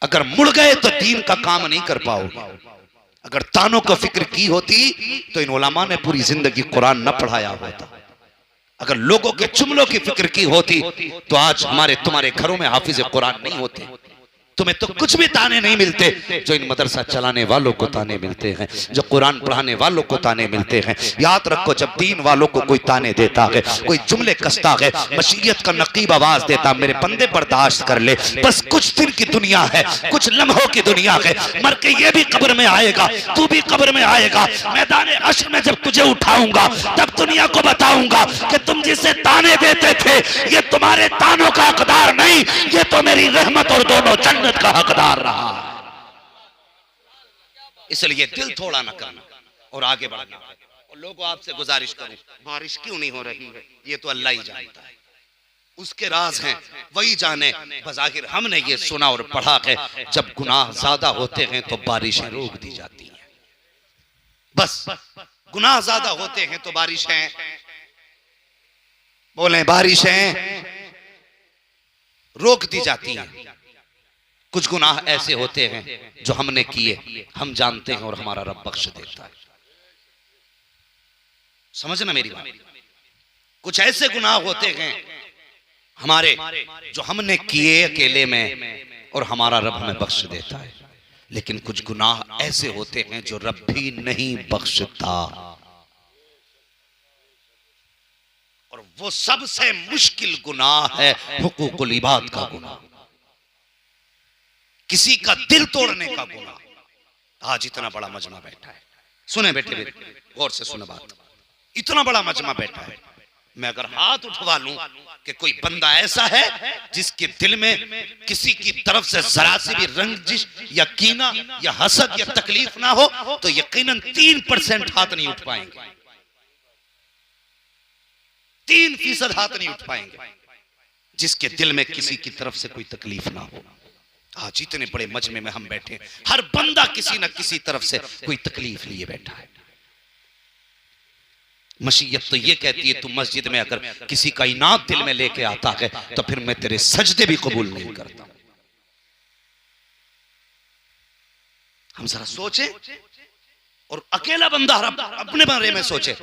अगर मुड़ गए तो दीन का काम नहीं कर पाओगे। अगर तानों को फिक्र की होती तो इन उलमा ने पूरी जिंदगी कुरान न पढ़ाया होता। अगर लोगों के जुमलों की फिक्र की होती तो आज हमारे तुम्हारे घरों में हाफिज कुरान नहीं होते। तुम्हें तो कुछ भी ताने नहीं मिलते जो इन मदरसा चलाने वालों को ताने मिलते हैं, जो कुरान पढ़ाने वालों को ताने मिलते हैं। याद रखो, जब दीन वालों को कोई ताने देता है, कोई जुमले कसता है, मशीयत का नकीब आवाज देता, मेरे बंदे बर्दाश्त कर ले, बस कुछ दिन की दुनिया है, कुछ लम्हों की दुनिया है, मर के ये भी कब्र में आएगा, तू भी कब्र में आएगा। मैदान हश्र में जब तुझे उठाऊंगा तब दुनिया को बताऊंगा कि तुम जिसे ताने देते थे ये तुम्हारे तानों का हकदार नहीं, ये तो मेरी रहमत और दोनों जन्नत का हकदार रहा। इसलिए दिल थोड़ा ना करना और आगे बढ़ना। और लोगों आपसे गुजारिश करूं, बारिश क्यों नहीं हो रही है ये तो अल्लाह ही जानता है, उसके राज हैं वही जाने। बज़ाहिर हमने ये सुना और पढ़ा है जब गुनाह ज्यादा होते हैं तो बारिशें रोक दी जाती हैं। बस गुनाह ज्यादा होते हैं तो बारिशें, बोले बारिशें रोक दी जाती हैं। कुछ गुनाह ऐसे होते हैं जो हमने किए, हम जानते हैं और हमारा रब बख्श देता है। समझना मेरी बात। कुछ ऐसे गुनाह होते हैं हमारे जो हमने किए अकेले में और हमारा रब हमें बख्श देता है, लेकिन कुछ गुनाह ऐसे होते हैं जो रब भी नहीं बख्शता। और वो सबसे मुश्किल गुनाह है हुकूकुल इबाद का गुनाह, किसी का दिल तोड़ने का गुनाह। आज इतना बड़ा मजमा बैठा है, सुने बेटे गौर से सुने बात, इतना बड़ा मजमा बैठा है। मैं अगर हाथ उठवा लूं कि कोई बंदा ऐसा है जिसके दिल में किसी की तरफ से जरा सी भी रंजिश या कीना या हसद या तकलीफ ना हो तो यकीनन 3% हाथ नहीं उठ पाएंगे, 3% हाथ नहीं उठ पाएंगे जिसके दिल में किसी की तरफ से कोई तकलीफ ना हो। आज इतने बड़े मजमे में हम बैठे, हर बंदा किसी न किसी तरफ से कोई तकलीफ लिए बैठा है। मशीयत तो ये कहती है तू मस्जिद में अगर किसी का इनाद दिल में लेके आता है तो फिर मैं तेरे सजदे भी कबूल नहीं करता। हम जरा सोचें और अकेला बंदा अपने बारे में सोचे,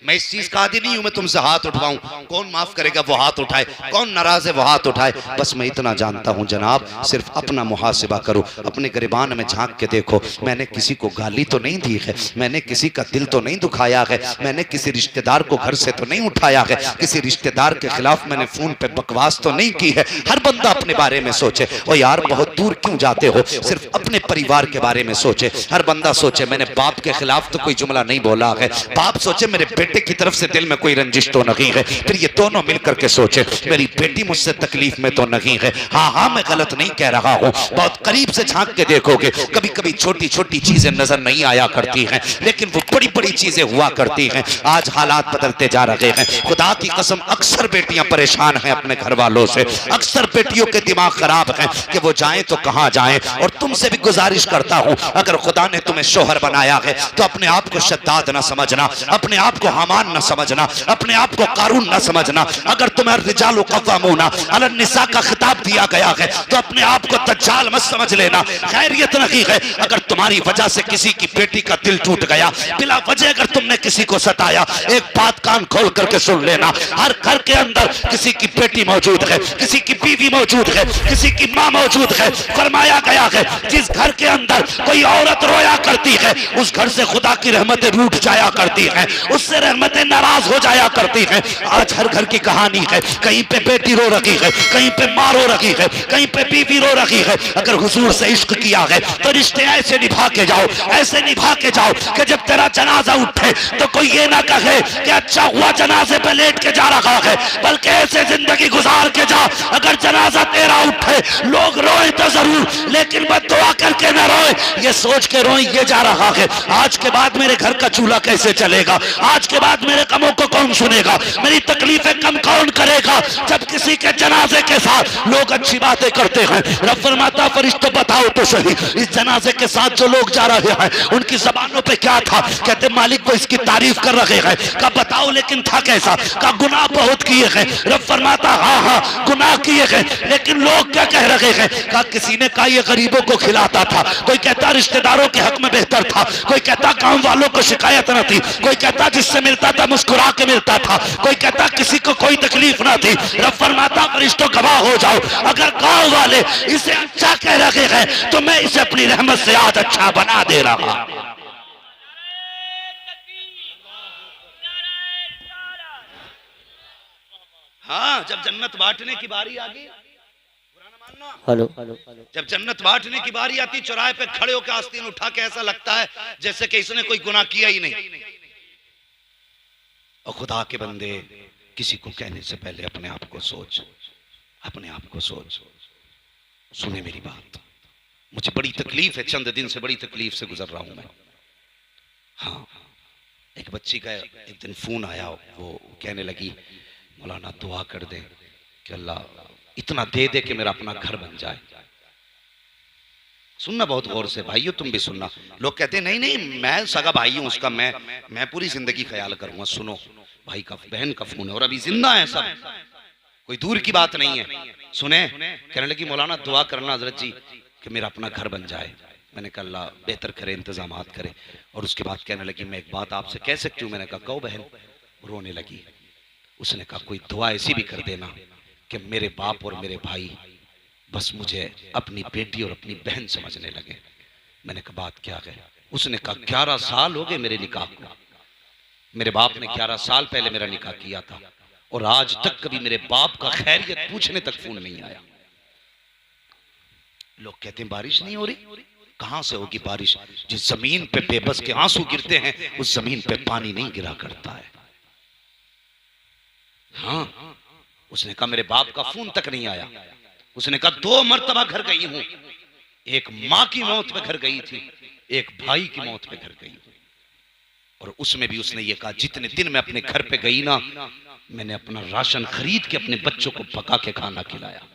मैं इस चीज का आदी नहीं हूं मैं तुमसे हाथ उठवाऊं, कौन माफ करेगा वो हाथ उठाए, कौन नाराज है वो हाथ उठाए। बस मैं इतना जानता हूं जनाब, सिर्फ अपना मुहासिबा करो, अपने गिरबान में झांक के देखो, मैंने किसी को गाली तो नहीं दी है, मैंने किसी का दिल तो नहीं दुखाया है, मैंने किसी रिश्तेदार को घर से तो नहीं उठाया है, किसी रिश्तेदार के खिलाफ मैंने फोन पे बकवास तो नहीं की है। हर बंदा अपने बारे में सोचे। ओ यार बहुत दूर क्यों जाते हो, सिर्फ अपने परिवार के बारे में सोचे। हर बंदा सोचे मैंने बाप के खिलाफ तो कोई जुमला नहीं बोला है, बाप सोचे मेरे बेटे की तरफ से दिल में कोई रंजिश तो नहीं है, फिर ये दोनों मिलकर के सोचे मेरी बेटी मुझसे तकलीफ में तो नहीं है। हाँ हाँ मैं गलत नहीं कह रहा हूँ, बहुत करीब से झांक के देखोगे कभी कभी छोटी छोटी चीजें नजर नहीं आया करती हैं, लेकिन वो बड़ी बड़ी चीजें हुआ करती हैं। आज हालात बदलते जा रहे हैं, खुदा की कसम अक्सर बेटियां परेशान हैं अपने घर वालों से, अक्सर बेटियों के दिमाग खराब हैं कि वो जाएं तो कहां जाएं। और तुमसे भी गुजारिश करता हूं, अगर खुदा ने तुम्हें शोहर बनाया है तो अपने आप को शद्दाद न समझना, अपने आप को हामान न समझना, अपने आप को कारून न समझना। अगर तुम्हें रिजालु कव्वामूना अलन निसा का खिताब दिया गया है तो अपने आप को दज्जाल मत समझ लेना। खैरियत नहीं है अगर तुम्हारी वजह से किसी की बेटी का दिल टूट गया, बिला वजह अगर तुमने किसी को सताया, एक बात कान खोल करके सुन लेना, हर घर के अंदर किसी की बेटी मौजूद है, किसी की बीवी मौजूद है, किसी की माँ मौजूद है। फरमाया गया है जिस घर के अंदर कोई औरत रोया करती है उस घर से खुदा की रहमतें रूठ जाया करती हैं, उससे रहमतें नाराज हो जाया करती हैं। आज हर घर की कहानी है, कहीं पे बेटी रो रही है, कहीं पे माँ रो रही है, कहीं पे बीवी रो रही है। अगर हुजूर से इश्क किया है तो रिश्ते ऐसे निभा के जाओ, ऐसे निभा के जाओ कि जब तेरा जनाजा उठे तो कोई ये ना कहे कि अच्छा हुआ जनाजे पे लेट के जा रहा है, बल्कि ऐसे जिंदगी गुजार के जा अगर जनाजा तेरा उठे लोग रोए तो जरूर लेकिन बद्दुआ करके ना रोए, ये सोच के रोए ये जा रहा है आज के बाद मेरे घर का चूल्हा कैसे चलेगा, आज के बाद मेरे कमों को कौन सुनेगा, मेरी तकलीफें कम कौन करेगा। जब किसी के जनाजे के साथ लोग अच्छी बातें करते हैं, रब फरमाता फरिश्तों बताओ तो सही इस जनाजे के साथ जो लोग जा रहे हैं उनकी जबानों पे क्या था, कहते मालिक को इसकी तारीफ कर रहे हैं। का बताओ लेकिन था कैसा, का गुनाह बहुत किए हैं। रब फरमाता हाँ हाँ गुनाह किए हैं, लेकिन लोग क्या कह रहे हैं। का किसी ने कहा ये गरीबों को खिलाता था, कोई कहता रिश्तेदारों के हक में बेहतर था, कोई कहता गांव वालों को शिकायत न थी, कोई कहता जिससे मिलता था मुस्कुरा के मिलता था, कोई कहता किसी को कोई तकलीफ ना थी। रब फरमाता फरिश्तों गवाह हो जाओ, अगर गांव वाले इसे अच्छा कह रहे हैं तो मैं इसे अपनी रहमत से आज अच्छा बना दे रहा। हाँ जब जन्नत बांटने की बारी आ गई, हेलो, जब जन्नत बांटने की बारी आती चौराहे पे खड़े होकर आस्तीन उठा के ऐसा लगता है जैसे कि इसने कोई गुनाह किया ही नहीं। और खुदा के बंदे किसी को कहने से पहले अपने आप को सोच, अपने आप को सोच। सुने मेरी बात, मुझे बड़ी तकलीफ है, चंद दिन से बड़ी तकलीफ से गुजर रहा हूं मैं। हाँ एक बच्ची का एक दिन फोन आया, वो कहने लगी मौलाना दुआ कर दे कि अल्लाह इतना दे दे कि मेरा अपना घर बन जाए। सुनना बहुत गौर से भाइयों, तुम भी सुनना। लोग कहते हैं नहीं नहीं मैं सगा भाई हूं उसका, मैं पूरी जिंदगी ख्याल करूंगा। सुनो भाई का बहन का फोन है और अभी जिंदा है सब, कोई दूर की बात नहीं है। सुने कहने लगी मौलाना दुआ करना हजरत जी कि मेरा अपना घर बन जाए। मैंने कहा अल्लाह बेहतर करे, इंतजामात करे। और उसके बाद कहने लगी मैं एक बात आपसे कह सकती हूँ। मैंने कहा कहो बहन। रोने लगी। उसने कहा कोई दुआ ऐसी भी कर देना कि मेरे बाप और मेरे भाई बस मुझे अपनी बेटी और अपनी बहन समझने लगे। मैंने कहा बात क्या है। उसने कहा 11 साल हो गए मेरे निकाह को, मेरे बाप ने 11 साल पहले मेरा निकाह किया था और आज तक कभी मेरे बाप का खैरियत पूछने तक फोन नहीं आया। लोग कहते हैं बारिश नहीं हो रही, कहां से होगी बारिश। जिस जमीन पे बेबस के आंसू गिरते हैं उस जमीन पे पानी नहीं गिरा करता है। हाँ उसने कहा मेरे बाप का फोन तक नहीं आया। उसने कहा 2 मरतबा घर गई हूं, एक माँ की मौत पे घर गई थी, एक भाई की मौत पे घर गई। और उसमें भी उसने ये कहा जितने दिन मैं अपने घर पे गई ना, मैंने अपना राशन खरीद के अपने बच्चों को पका के खाना खिलाया।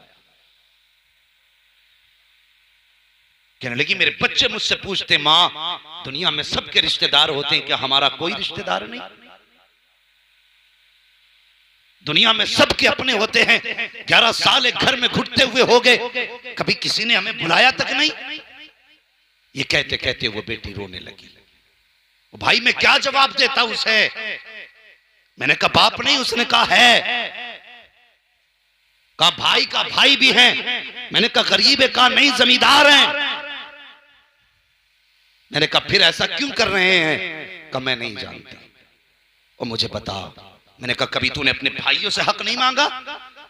कहने लगी मेरे बच्चे मुझसे पूछते माँ दुनिया में सबके रिश्तेदार होते हैं, क्या हमारा कोई रिश्तेदार नहीं? दुनिया में सबके अपने होते हैं। 11 साल एक घर में घुटते हुए हो गए, कभी किसी ने हमें बुलाया तक नहीं। ये कहते कहते वो बेटी रोने लगी। भाई मैं क्या जवाब देता उसे? मैंने कहा बाप नहीं, उसने कहा है। कहा भाई का भाई भी है। मैंने कहा गरीब है? कहा नहीं, जमींदार हैं। मैंने कहा फिर ऐसा क्यों कर रहे हैं? कहा मैं नहीं जानती और मुझे बता। मैंने कहा कभी तूने अपने भाइयों से हक नहीं मांगा?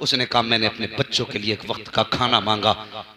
उसने कहा मैंने अपने बच्चों के लिए एक वक्त का खाना मांगा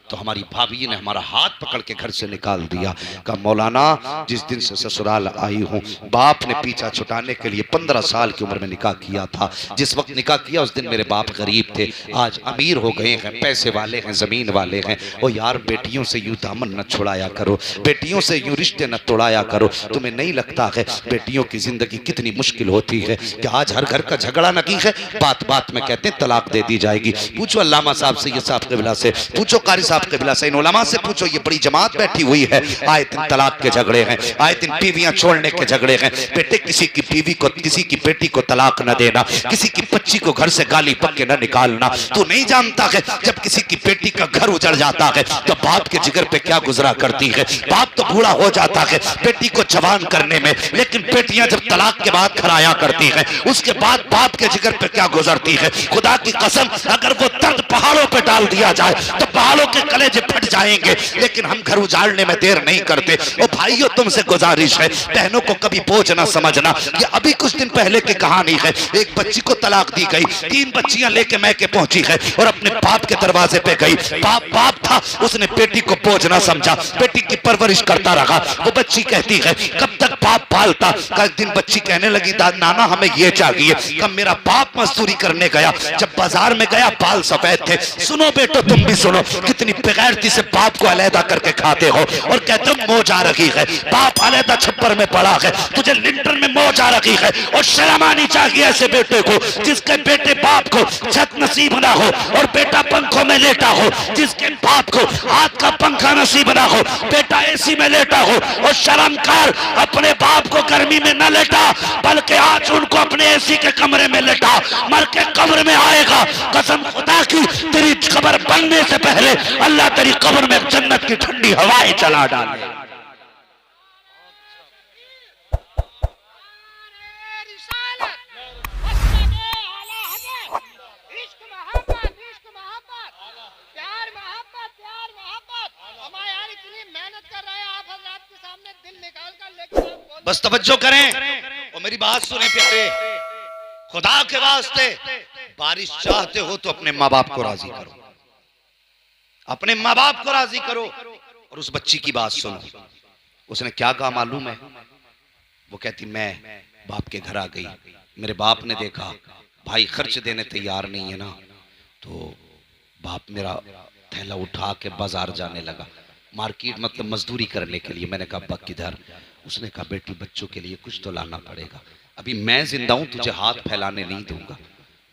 तो हमारी भाभी ने हमारा हाथ पकड़ के घर से निकाल दिया। कहा मौलाना जिस दिन से ससुराल आई हूँ बाप ने पीछा छुटाने के लिए 15 साल की उम्र में निकाह किया था। जिस वक्त निकाह किया उस दिन मेरे बाप गरीब थे, आज अमीर हो गए हैं, पैसे वाले हैं, जमीन वाले हैं। ओ यार बेटियों से यूं दामन न छुड़ाया करो, बेटियों से यूं रिश्ते न तोड़ाया करो। तुम्हें नहीं लगता है बेटियों की जिंदगी कितनी मुश्किल होती है कि आज हर घर का झगड़ा नकी है, बात बात में कहते हैं तलाक दे दी जाएगी। पूछो अल्लामा साहब से, ये साहब क़िबला से पूछो, कारी साहब क़िबला से, इन उलमा से पूछो। ये बड़ी जमात बैठी हुई है, आए दिन तलाक के झगड़े हैं, आए दिन बीवियां छोड़ने के झगड़े हैं। बेटे किसी की बीवी को, किसी की बेटी को तलाक न देना, किसी की बच्ची को घर से गाली पक्के न निकालना। तू नहीं जानता है जब किसी की बेटी का घर उजड़ जाता है तो बाप के जिगर पे क्या गुजरा करती है। बाप तो बूढ़ा हो जाता है बेटी को जवान करने में, लेकिन बेटियां जब तलाक के बाद खराया करती है उसके बाद बाप के जिगर पे क्या गुजरती है। खुदा की कसम अगर वो दर्द पहाड़ों पे डाल दिया जाए तो पहाड़ों के कलेजे फट जाएंगे, लेकिन हम घर उजाड़ने में देर नहीं करते। ओ भाइयों तुमसे गुजारिश है, बहनों को कभी बोझ ना समझना। ये अभी कुछ दिन पहले की कहानी है, एक बच्ची को तलाक दी गई, 3 बच्चियां लेके मैके पहुंची है और अपने बाप के दरवाजे पे गई। बाप था, उसने बेटी को बोझ ना समझा, बेटी की परवरिश करता रहा। वो बच्ची कहती है कब तक बाप पालता। एक दिन बच्ची कहने लगी नाना हमें ये चाहिए। कब मेरा बाप मजदूरी करने गया, जब बाजार में गया बाल सफेद थे। सुनो बेटो तुम भी सुनो, कितनी बेगैरती से बाप को अलहदा करके खाते हो और कहते हो मौज आ रखी है। बाप अलहदा छप्पर में पड़ा है, तुझे लिंटर में मौज आ रखी है। और शर्म आनी चाहिए ऐसे बेटे को जिसके बेटे बाप को छत नसीब ना हो और बेटा पंखों में लेटा हो, जिसके बाप को हाथ का पंखा नसीब ना हो, बेटा एसी में लेटा हो। और शर्म कर, अपने बाप को गर्मी में न लेटा बल्कि आज उनको अपने एसी के कमरे में लेटा। मर के कब्र में आएगा, कसम खुदा की तेरी कब्र बनने से पहले अल्लाह तेरी कब्र में जन्नत की ठंडी हवाएं चला डाले। बस तवज्जो करें और मेरी बात सुने प्यारे, खुदा के वास्ते बारिश चाहते हो तो अपने माँ बाप को राजी करो, अपने माँ बाप को राजी करो। और उस बच्ची की बात सुनो, उसने क्या कहा मालूम है? वो कहती मैं बाप के घर आ गई, मेरे बाप ने देखा भाई खर्च देने तैयार नहीं है ना, तो बाप मेरा थैला उठा के बाजार जाने लगा, मार्केट मतलब मजदूरी करने के लिए। मैंने कहा अब्बा किधर? उसने कहा बेटी बच्चों के लिए कुछ तो लाना पड़ेगा, अभी मैं जिंदा हूं तुझे हाथ फैलाने नहीं दूंगा।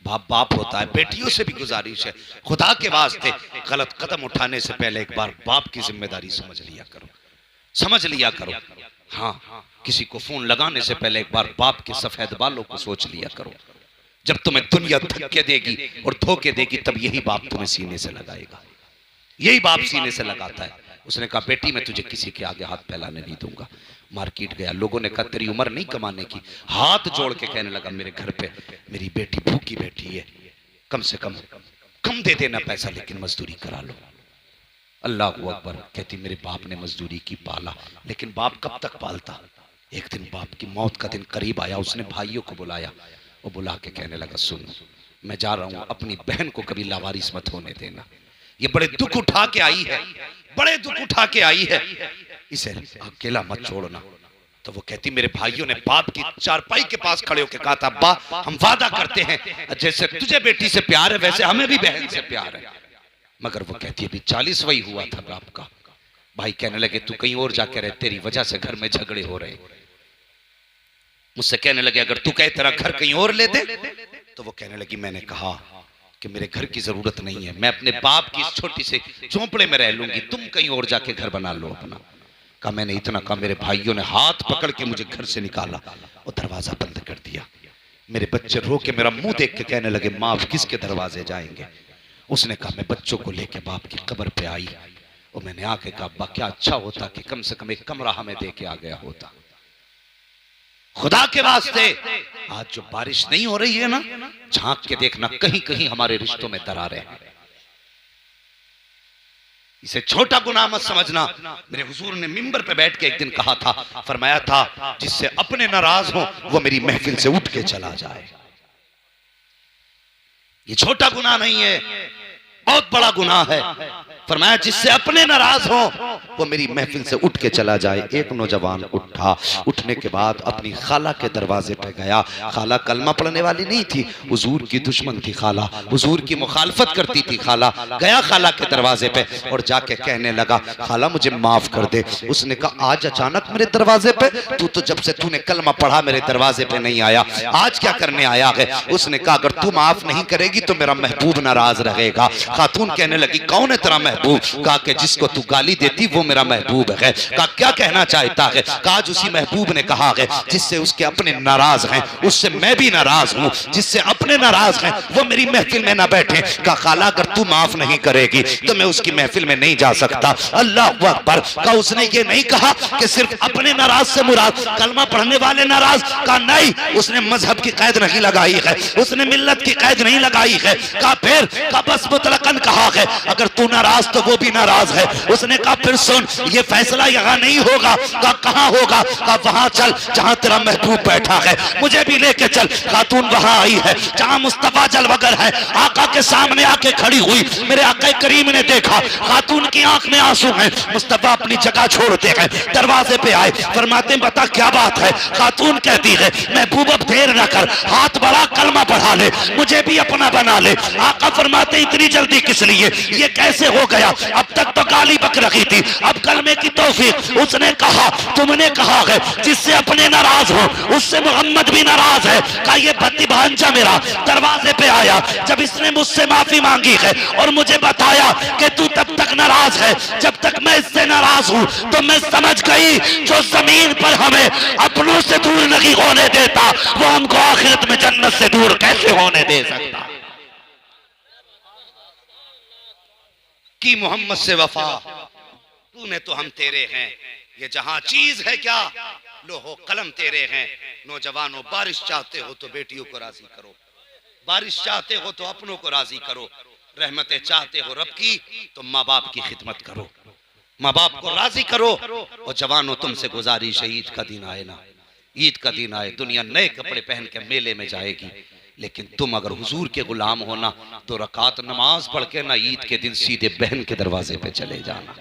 बाप बाप होता है। बेटियों से भी गुजारिश है, खुदा के वास्ते गलत कदम उठाने से पहले एक बार बाप की जिम्मेदारी समझ लिया करो, समझ लिया करो। हाँ, किसी को फोन लगाने से पहले एक बार बाप के सफेद बालों को सोच लिया करो। जब तुम्हें दुनिया धक्के देगी और धोखे देगी तब यही बाप तुम्हें सीने से लगाएगा, यही बाप सीने से लगाता है। उसने कहा बेटी मैं तुझे किसी के आगे हाथ फैलाने नहीं दूंगा। मार्केट गया, लोगों ने कहा तेरी उम्र नहीं कमाने की, हाथ जोड़ के कहने लगा मेरे घर पे मेरी बेटी भूखी बैठी है, कम से कम दे देना पैसा लेकिन मजदूरी करा लो। अल्लाह अकबर। कहती मेरे बाप ने मजदूरी की, पाला, लेकिन बाप कब तक पालता? एक दिन बाप की मौत का दिन करीब आया, उसने भाइयों को बुलाया और बुला के कहने लगा सुन मैं जा रहा हूं, अपनी बहन को कभी लावारिस मत होने देना, ये बड़े दुख उठा के आई है, बड़े दुख उठा के आई है, इसे अकेला मत छोड़ना। तो वो कहती मेरे भाइयों ने बाप की चारपाई के पास खड़े होकर कहा था अब्बा हम वादा करते हैं जैसे तुझे बेटी से प्यार है वैसे हमें भी बहन से प्यार है। मगर वो कहती अभी 40वां हुआ था बाप का। भाई कहने लगे तू कहीं और जाके रहे, तेरी वजह से घर में झगड़े हो रहे। मुझसे कहने लगे अगर तू कहे तेरा घर कहीं और ले दे, तो वो कहने लगी मैंने कहा कि मेरे घर की जरूरत नहीं है, मैं अपने बाप की इस छोटी से झोंपड़े में रह लूंगी, तुम कहीं और जाके घर बना लो अपना। कहा मैंने इतना कहा, मेरे भाइयों ने हाथ पकड़ के मुझे घर से निकाला और दरवाजा बंद कर दिया। मेरे बच्चे रो के मेरा मुंह देख के कहने लगे माँ अब किसके दरवाजे जाएंगे? उसने कहा मैं बच्चों को लेके बाप की कब्र पे आई और मैंने आके कहा अब्बा क्या अच्छा होता कि कम से कम एक कमरा हमें दे के आ गया होता। खुदा के वास्ते आज जो बारिश नहीं हो रही है ना, झांक के देखना, कहीं कहीं हमारे रिश्तों में दरारें हैं। इसे छोटा गुनाह मत समझना। मेरे हुजूर ने मिंबर पे बैठ के एक दिन कहा था, फरमाया था, जिससे अपने नाराज हो वो मेरी महफिल से उठ के चला जाए। ये छोटा गुनाह नहीं है, बहुत बड़ा गुनाह है। फरमाया जिससे अपने नाराज हो वो मेरी महफिल से उठ के चला जाए। एक नौजवान उठा, उठने के बाद अपनी खाला के दरवाजे पे गया। खाला कलमा पढ़ने वाली नहीं थी, हुजूर की दुश्मन थी खाला, हुजूर की मुखालफत करती थी खाला। गया खाला के दरवाजे पे और जाके कहने लगा, खाला मुझे माफ कर दे। उसने कहा आज अचानक मेरे दरवाजे पे? तू तो जब से तूने कलमा पढ़ा मेरे दरवाजे पे नहीं आया, आज क्या करने आया है? उसने कहा अगर तू माफ नहीं करेगी तो मेरा महबूब नाराज रहेगा। खातून कहने लगी कौन है तेरा महबूब? कहा कि जिसको तू गाली देती वो मेरा महबूब है। कहा क्या कहना चाहता है? कहा उसी महबूब ने कहा है जिससे उसके अपने नाराज हैं उससे मैं भी नाराज हूं, जिससे अपने नाराज हैं वो मेरी महफिल में ना बैठे। कहा खाला अगर तू माफ नहीं करेगी तो मैं उसकी महफिल में नहीं जा सकता। अल्लाह अकबर। कहा उसने ये नहीं कहा कि सिर्फ अपने नाराज से मुराद कलमा पढ़ने वाले नाराज? कहा नहीं, उसने मजहब की कैद नहीं लगाई है, उसने मिल्लत की कैद नहीं लगाई है। कहा फिर? कहा बस मुतलकन कहा है अगर तू नाराज तो वो भी नाराज है। उसने कहा फिर सुन, ये फैसला यहाँ नहीं होगा। कहा कहाँ होगा? कहा वहां चल जहां तेरा महबूब बैठा है, मुझे भी लेके चल। खातून वहां आई है जहां मुस्तफा जलवगर है, आका के सामने आके खड़ी हुई। मेरे आका करीम ने देखा, खातून की आंख में आंसू हैं। मुस्तफा अपनी जगह छोड़ते हैं, दरवाजे पे आए, फरमाते बता क्या बात है? खातून कहती है महबूब अब देर न कर, हाथ बढ़ा कलमा पढ़ा ले, मुझे भी अपना बना ले। आका फरमाते इतनी जल्दी किस लिए, ये कैसे हो गया? अब तक तो गाली बक रखी थी, अब कलमे की तौफीक। उसने कहा तुमने कहा है जिससे अपने नाराज हो उससे मोहम्मद भी नाराज है। कहा ये भत्ती भांजा मेरा दरवाजे पे आया, जब इसने मुझसे माफी मांगी है और मुझे बताया कि तू तब तक नाराज है जब तक मैं इससे नाराज हूं, तो मैं समझ गई जो जमीन पर हमें अपनों से दूर नहीं होने देता वो हमको आखिरत में जन्नत से दूर कैसे होने दे सकता। की मोहम्मद से वफा, तूने तो हम तेरे हैं, ये जहां चीज है क्या लोहो कलम तेरे हैं। नौजवानों बारिश चाहते हो तो बेटियों को राजी करो, बारिश चाहते हो तो अपनों को राजी करो, रहमतें चाहते हो रब की तो माँ बाप की खिदमत करो, माँ बाप को राजी करो। और जवानों तुमसे गुजारिश है ईद का दिन आए ना, ईद का दिन आए, दुनिया नए कपड़े पहन के मेले में जाएगी, लेकिन तुम अगर हुजूर के गुलाम होना तो रकात नमाज पढ़ के ना ईद के दिन सीधे बहन के दरवाजे पे चले जाना,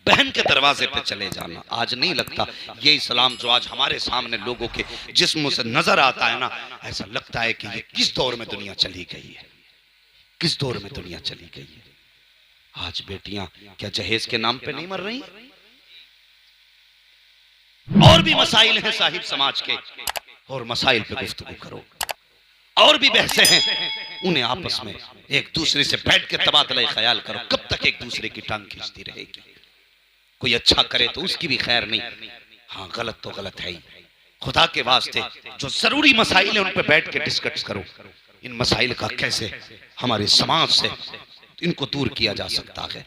बहन के दरवाजे पे चले जाना। आज नहीं लगता ये इस्लाम जो आज हमारे सामने लोगों के जिस्मों से नजर आता है ना, ऐसा लगता है कि ये किस दौर में दुनिया चली गई है, किस दौर में दुनिया चली गई है। आज बेटियां क्या जहेज के नाम पे नहीं मर रही? और भी मसाइल हैं साहिब समाज के, और मसाइल पे गुफ्तगू करो, और भी बहसें हैं, उन्हें आपस में एक दूसरे से बैठ के तबादला ख्याल करो। कब तक एक दूसरे की टांग खींचती रहेगी? कोई अच्छा करे तो उसकी भी खैर नहीं, हाँ गलत तो गलत है ही। खुदा के वास्ते जो जरूरी मसाइल है उन पे बैठ के डिस्कस करो, इन मसाइल का कैसे हमारे समाज से इनको दूर किया जा सकता है।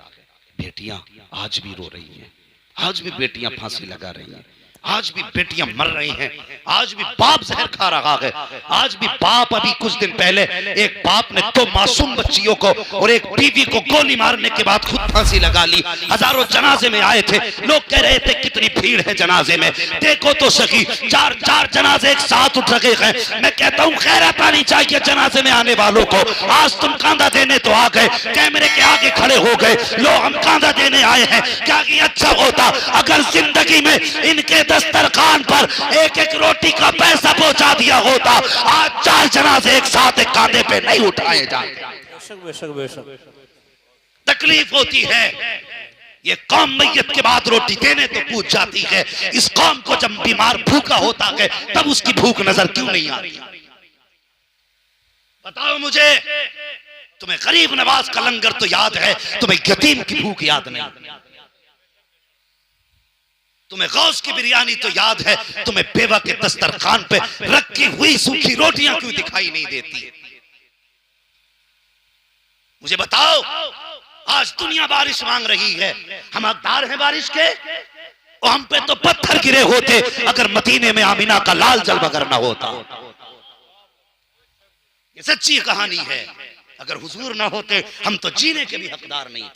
बेटियां आज भी रो रही हैं, आज भी बेटियां फांसी लगा रही हैं, आज भी बेटियां मर रही हैं, आज भी बाप जहर खा रहा है, आज भी बाप, अभी कुछ दिन पहले एक बाप ने 2 मासूम बच्चियों को और एक बीवी को गोली मारने के बाद खुद फांसी लगा ली। हजारों जनाजे में आए थे, लोग कह रहे थे कितनी भीड़ है जनाजे में, देखो तो सही 4 जनाजे एक साथ उठ रहे हैं। मैं कहता हूँ खैरत आनी चाहिए जनाजे में आने वालों को। आज तुम कांधा देने तो आ गए, कैमरे के आगे खड़े हो गए, लो हम कांधा देने आए हैं। क्या अच्छा होता अगर जिंदगी में इनके दस्तरखान पर एक एक रोटी का पैसा पहुंचा दिया होता। आज 4 जनाजे एक साथ एक कांधे पे नहीं उठाए जाते। बेशक बेशक तकलीफ होती है, ये कौम मैयत के बाद रोटी देने तो पूछ जाती है। इस कौम को जब बीमार भूखा होता है तब उसकी भूख नजर क्यों नहीं आती? बताओ मुझे, तुम्हें गरीब नवाज का लंगर तो याद है, तुम्हें यतीम की भूख याद नहीं। तुम्हें गौस की बिरयानी तो याद है, तुम्हें बेवा के दस्तरखान पे रखी हुई सूखी रोटियां क्यों दिखाई नहीं देती? मुझे बताओ, आज दुनिया बारिश मांग रही है, हम हकदार हैं बारिश के? और हम पे तो पत्थर गिरे होते अगर मदीने में आमिना का लाल जलवा न होता। ये सच्ची कहानी है। अगर हुजूर ना होते हम तो जीने के भी हकदार नहीं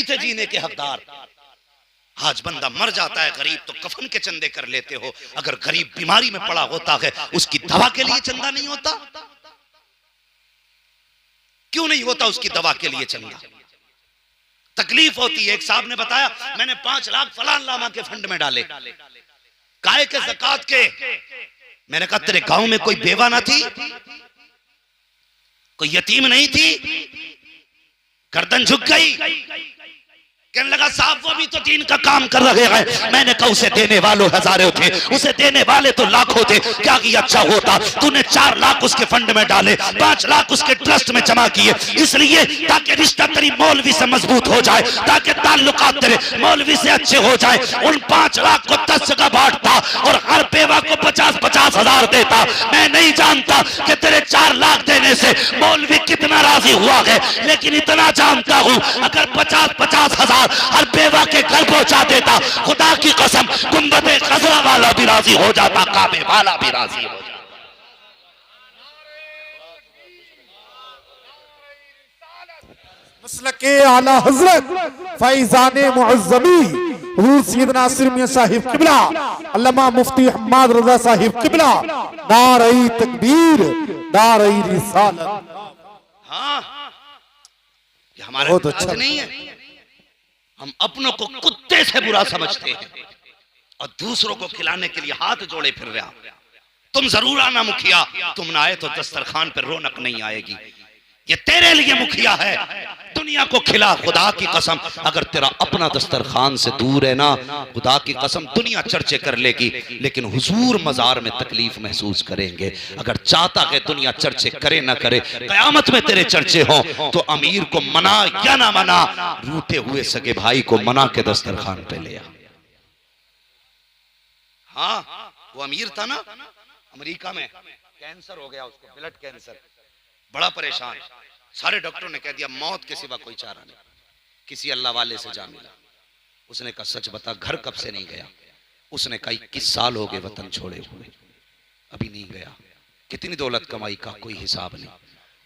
थे जीने के हकदार। आज बंदा मर जाता है गरीब तो कफन के चंदे कर लेते हो, अगर गरीब बीमारी में पड़ा होता है उसकी दवा के लिए चंदा नहीं होता? क्यों नहीं होता उसकी दवा के लिए चंदा? तकलीफ होती है। एक साहब ने बताया मैंने 5 लाख फलान लामा के फंड में डाले, काहे के ज़कात के। मैंने कहा तेरे गांव में कोई बेवा ना थी, कोई यतीम नहीं थी? गर्दन झुक गई। कहने लगा साहब वो भी तो दीन का काम कर रहे हैं। मैंने कहा उसे देने वालों हजारों थे, उसे देने वाले तो लाखों थे। क्या किया अच्छा होता तूने 4 लाख उसके फंड में डाले, 5 लाख उसके ट्रस्ट में जमा किए, इसलिए ताकि रिश्ता तेरी मौलवी से मजबूत हो जाए, ताकि ताल्लुकात तेरे मौलवी से अच्छे हो जाए। उन 5 लाख को 10 जगह बांटता और हर बेवा को 50-50 हजार देता। मैं नहीं जानता कि तेरे 4 लाख देने से मौलवी कितना राजी हुआ है, लेकिन इतना जानता हूं अगर 50-50 हजार हर बेवा के घर पहुंचा देता, खुदा की कसम गुंबदे खजरा वाला भी राजी हो जाता, काबे वाला भी राजी हो जाता। मसलके आला हजरत फैजाने मुअज्जमी हुजूर सैयदना नासिर मियां साहिब किबला, अल्लामा मुफ्ती हम्माद रजा साहिब किबला, नारे तकबीर, नारे रिसालत। हाँ, ये हमारा बहुत अच्छा नहीं है। हम अपनों को कुत्ते से बुरा समझते हैं और दूसरों को खिलाने के लिए हाथ जोड़े फिर रहा। तुम जरूर आना मुखिया, तुम ना आए तो दस्तरखान पर रौनक नहीं आएगी। ये तेरे लिए मुखिया है, दुनिया को खिला। खुदा की कसम अगर तेरा अपना दस्तरखान से दूर है ना, खुदा की कसम दुनिया चर्चे कर लेगी, लेकिन हुजूर मजार में तकलीफ महसूस करेंगे। अगर चाहता है दुनिया चर्चे करे ना करे, कयामत में तेरे चर्चे हों तो अमीर को मना या ना मना, रूठे हुए सगे भाई को मना के दस्तरखान पे ले आ। हाँ, वो अमीर था ना, अमेरिका में कैंसर हो गया उसको, ब्लड कैंसर, बड़ा परेशान। सारे डॉक्टरों ने कह दिया मौत के सिवा कोई चारा नहीं। किसी अल्लाह वाले से जा मिला, उसने कहा सच बता घर कब से नहीं गया? उसने कहा 21 साल हो गए वतन छोड़े हुए, अभी नहीं गया। कितनी दौलत कमाई का कोई हिसाब नहीं।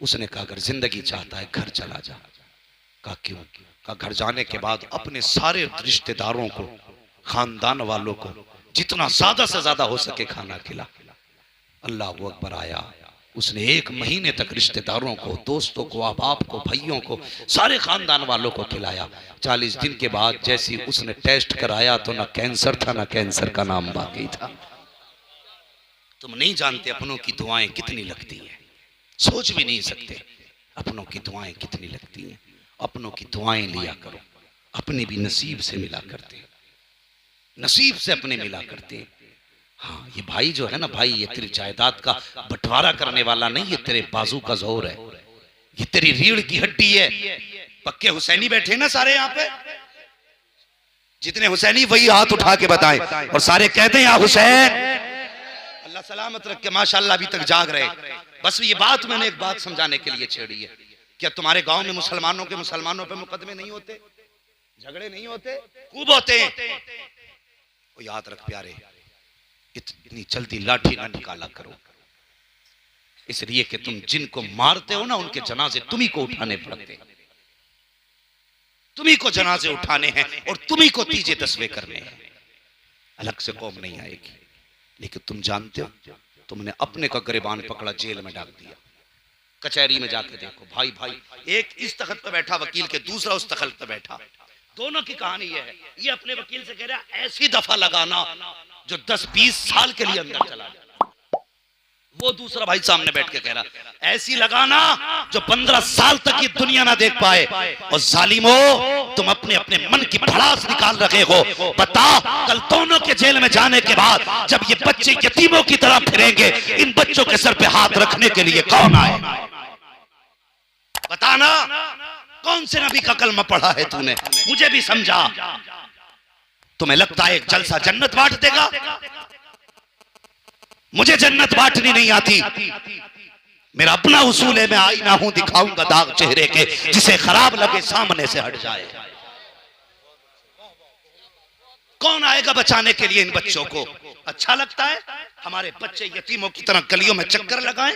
उसने कहा अगर जिंदगी चाहता है घर चला जा। कहा क्यों? कहा घर जाने के बाद अपने सारे रिश्तेदारों को, खानदान वालों को जितना ज्यादा से ज्यादा हो सके खाना खिला। अल्लाह अकबर आया। उसने 1 महीने तक रिश्तेदारों को, दोस्तों को, अहबाब को, भाइयों को, सारे खानदान वालों को खिलाया। 40 दिन के बाद जैसी उसने टेस्ट कराया तो ना कैंसर था ना कैंसर का नाम बाकी था। तुम नहीं जानते अपनों की दुआएं कितनी लगती हैं, सोच भी नहीं सकते अपनों की दुआएं कितनी लगती हैं। अपनों की दुआएं लिया करो, अपने भी नसीब से मिला करते, नसीब से अपने मिला करते। हाँ, ये भाई जो है ना भाई, ये तेरी जायदाद का बंटवारा करने वाला नहीं, ये तेरे बाजू का जोर है, ये तेरी रीढ़ की हड्डी है। पक्के हुसैनी बैठे ना सारे यहाँ पे, जितने हुसैनी वही हाथ उठा के बताएं और सारे कहते हैं या हुसैन। अल्लाह सलामत रख के माशाल्लाह अभी तक जाग रहे। बस ये बात मैंने एक बात समझाने के लिए छेड़ी है। क्या तुम्हारे गांव में मुसलमानों पे मुकदमे नहीं होते, झगड़े नहीं होते? खूब होते हैं। वो याद रख प्यारे, इतनी जल्दी लाठी ना निकाला करो, इसलिए कि तुम जिनको मारते हो ना उनके जनाजे तुम्ही को उठाने पड़ते, तुम्ही को जनाजे उठाने हैं और तुम्ही को तीजे तस्वे करने हैं। अलग से कौम नहीं आएगी। लेकिन तुम जानते हो तुमने अपने का गिरबान पकड़ा, जेल में डाल दिया। कचहरी में जाके देखो भाई भाई, एक इस तख्त पे बैठा वकील के, दूसरा उस तख्त पे बैठा, दोनों की कहानी ये है। ये अपने वकील से कह रहा है ऐसी दफा लगाना जो 10-20 साल के लिए अंदर चला जाए। वो दूसरा भाई सामने बैठ के कह रहा ऐसी लगाना जो 15 साल तक ये दुनिया ना देख पाए। और जालिमो, तुम अपने अपने मन की भड़ास निकाल रहे हो। बता कल दोनों के जेल में जाने के बाद जब ये बच्चे यतीमों की तरह फिरेंगे, इन बच्चों के सर पे हाथ रखने के लिए कौन आए? बताना कौन से नबी का कलमा पढ़ा है तूने? मुझे भी समझा। तुम्हें लगता है एक जलसा जन्नत बांट देगा? मुझे जन्नत बांटनी नहीं आती। मेरा अपना उसूल है, मैं आईना हूं, दिखाऊंगा दाग चेहरे के, जिसे खराब लगे सामने से हट जाए। कौन आएगा बचाने के लिए इन बच्चों को? अच्छा लगता है हमारे बच्चे यतीमों की तरह गलियों में चक्कर लगाएं,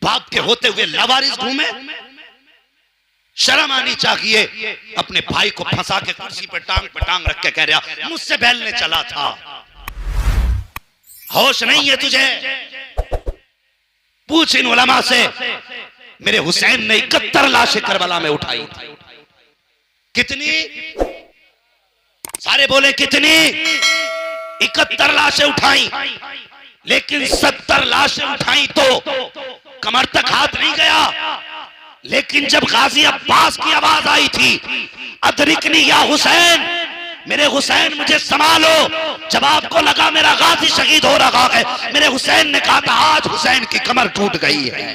बाप के होते हुए लावारिस घूमे? शर्म आनी चाहिए। अपने भाई को फंसा के कुर्सी पे टांग रख के कह रहा मुझसे बैलने चला था। होश नहीं है तुझे? पूछ इन उलमा से। मेरे हुसैन ने 71 लाशें करबला में उठाई थी। कितनी? सारे बोले कितनी? 71 लाशें उठाई, लेकिन 70 लाशें उठाई तो कमर तक हाथ नहीं गया। लेकिन जब गाजी अब्बास की आवाज आई थी, अदरिकनी या हुसैन, मेरे हुसैन मुझे संभालो, जब आपको लगा मेरा गाजी शहीद हो रहा है, मेरे हुसैन ने कहा था आज हुसैन की कमर टूट गई है।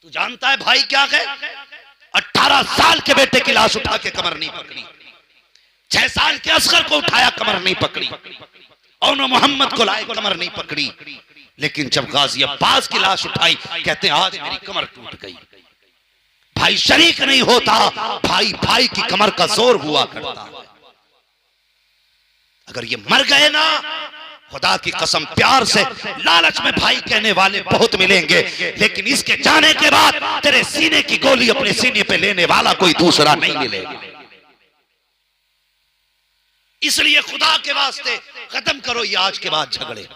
तू जानता है भाई क्या है? 18 साल के बेटे की लाश उठा के कमर नहीं पकड़ी, 6 साल के असगर को उठाया कमर नहीं पकड़ी, और मोहम्मद को लाए कमर नहीं पकड़ी। लेकिन जब गाजी अब्बास की लाश उठाई, कहते हैं आज मेरी कमर टूट गई। भाई शरीक नहीं होता, भाई भाई की कमर का जोर हुआ करता है। अगर ये मर गए ना, खुदा की कसम प्यार से, लालच में भाई कहने वाले बहुत मिलेंगे, लेकिन इसके जाने के बाद तेरे सीने की गोली अपने सीने पे लेने वाला कोई दूसरा नहीं मिलेगा। इसलिए खुदा के वास्ते खत्म करो ये आज के बाद झगड़े।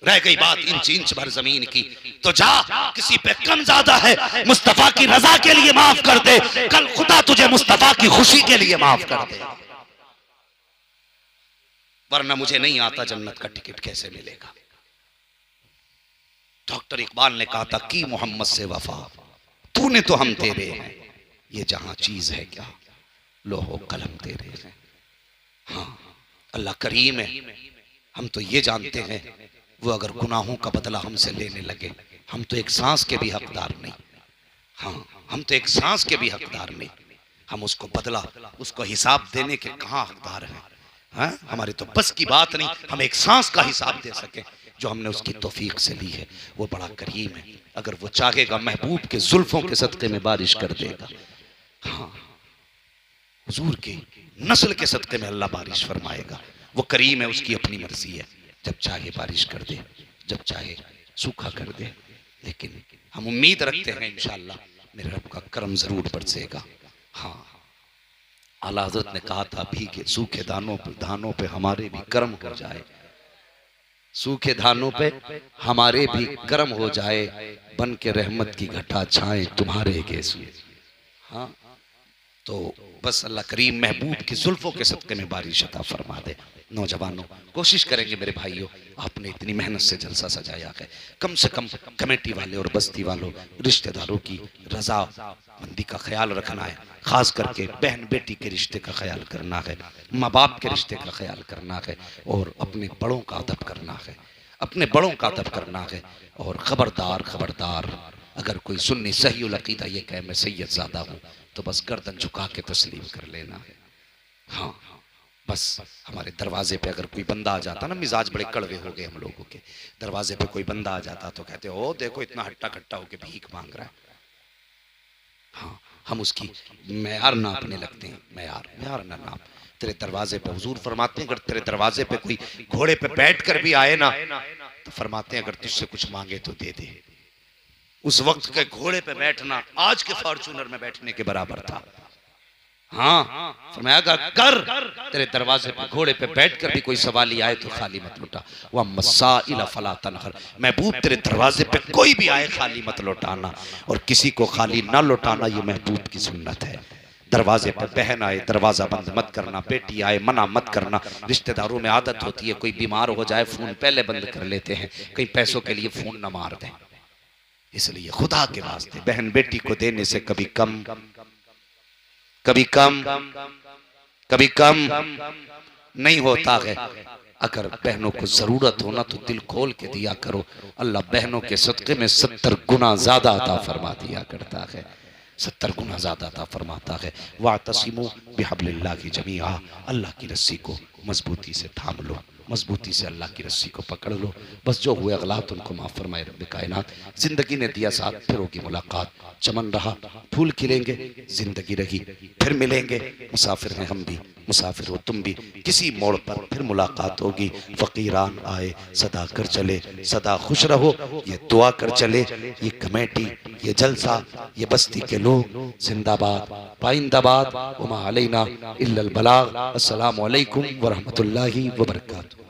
रह गई बात इंच भर जमीन की, तो जा किसी पे कम ज्यादा है मुस्तफा की रजा के लिए माफ कर दे, कल खुदा तुझे मुस्तफा की खुशी के लिए माफ कर दे। वरना मुझे नहीं आता जन्नत का टिकट कैसे मिलेगा। डॉक्टर इकबाल ने कहा था कि मोहम्मद से वफा तूने तो हम तेरे हैं, ये जहां चीज है क्या लोहो कलम तेरे हैं। हाँ अल्लाह करीम है। हम तो ये जानते हैं वो अगर गुनाहों का बदला हमसे लेने लगे, हम तो एक सांस के भी हकदार नहीं। हाँ हम तो एक सांस के भी हकदार नहीं। हम उसको बदला, उसको हिसाब देने के कहाँ हकदार हैं? हाँ हमारी तो बस की बात नहीं हम एक सांस का हिसाब दे सके जो हमने उसकी तौफीक से ली है। वो बड़ा करीम है। अगर वो चाहेगा महबूब के जुल्फों के सदके में बारिश कर देगा। हाँ हुजूर की नस्ल के सदके में अल्लाह बारिश फरमाएगा। वो करीम है, उसकी अपनी मर्जी है, जब चाहे बारिश कर दे, जब चाहे सूखा कर दे। लेकिन हम उम्मीद रखते हैं इंशाअल्लाह मेरे रब का करम जरूर बरसेगा। हाँ आला हज़रत ने कहा था भीगे सूखे धानों पे हमारे भी कर्म हो जाए, सूखे धानों पे हमारे भी कर्म हो जाए, बन के रहमत की घटा छाए तुम्हारे गेसू। हाँ तो बस अल्लाह करीम महबूब की जुल्फों के सदके में बारिश अता फरमा दे। नौजवानों कोशिश करेंगे मेरे भाइयों, आपने इतनी मेहनत से जलसा सजाया है, कम से कम कमेटी वाले और बस्ती वालों रिश्तेदारों की रजा मंदी का ख्याल रखना है। खास करके बहन बेटी के रिश्ते का ख्याल करना है, माँ बाप के रिश्ते का ख्याल करना है, और अपने बड़ों का अदब करना है, अपने बड़ों का अदब करना है। और खबरदार खबरदार अगर कोई सुन्नी सही उल अकीदा ये कहे मैं सैयद ज़्यादा हूँ तो बस गर्दन झुका के तस्लीम कर लेना है। हाँ बस हमारे दरवाजे पे अगर कोई बंदा आ जाता ना, मिजाज बड़े कड़वे हो गए हम लोगों के, दरवाजे पे कोई बंदा आ जाता तो कहते ओ देखो इतना हट्टा कट्टा होके भीख मांग रहा है। हाँ हम उसकी मैयार नापने लगते हैं, मैयार ना नाप। तेरे दरवाजे पे हुजूर फरमाते हैं अगर तेरे दरवाजे पे कोई घोड़े पे बैठ कर भी आए ना तो फरमाते हैं अगर तुझसे कुछ मांगे तो दे दे। उस वक्त के घोड़े पे बैठना आज के फॉर्चूनर में बैठने के बराबर था। हाँ फरमाया कर तेरे दरवाजे पे घोड़े पे बैठकर भी कोई सवाली आए तो खाली मत लौटा। वह मसाइल फला तनहर, महबूब तेरे दरवाजे पे कोई भी आए खाली मत लौटाना, और किसी को खाली ना लौटाना ये महबूब की सुन्नत है। दरवाजे पर बहन आए दरवाजा बंद मत करना, बेटी आए मना मत करना। रिश्तेदारों में आदत होती है कोई बीमार हो जाए फोन पहले बंद कर लेते हैं, कहीं पैसों के लिए फोन न मार दें। इसलिए खुदा के वास्ते बहन बेटी को देने से कभी कम नहीं होता है। अगर बहनों को जरूरत हो ना तो दिल खोल के दिया करो, अल्लाह बहनों के सदक़े में 70 गुना ज्यादा अता फरमा दिया करता है, 70 गुना ज्यादा अता फरमाता है। वातसिमू बिहब्लिल्लाहि जमीआ, अल्लाह की रस्सी को मजबूती से थाम लो, मजबूती से अल्लाह की रस्सी को पकड़ लो। बस जो हुए अगलात उनको माफ़ फरमाए रब्बे कायनात। जिंदगी ने दिया साथ, फिर होगी मुलाकात। चमन रहा फूल खिलेंगे, जिंदगी रही फिर मिलेंगे। मुसाफिर हैं हम भी मुसाफिर हो तुम भी, किसी मोड़ पर फिर मुलाकात होगी। फकीरान आए सदा कर चले, सदा खुश रहो ये दुआ कर चले। ये कमेटी, ये जलसा, ये बस्ती के लोग जिंदाबाद पाइंदाबाद। वमा अलैना इल्लल बलाग। अस्सलामु अलैकुम व रहमतुल्लाहि व बरकातुहू।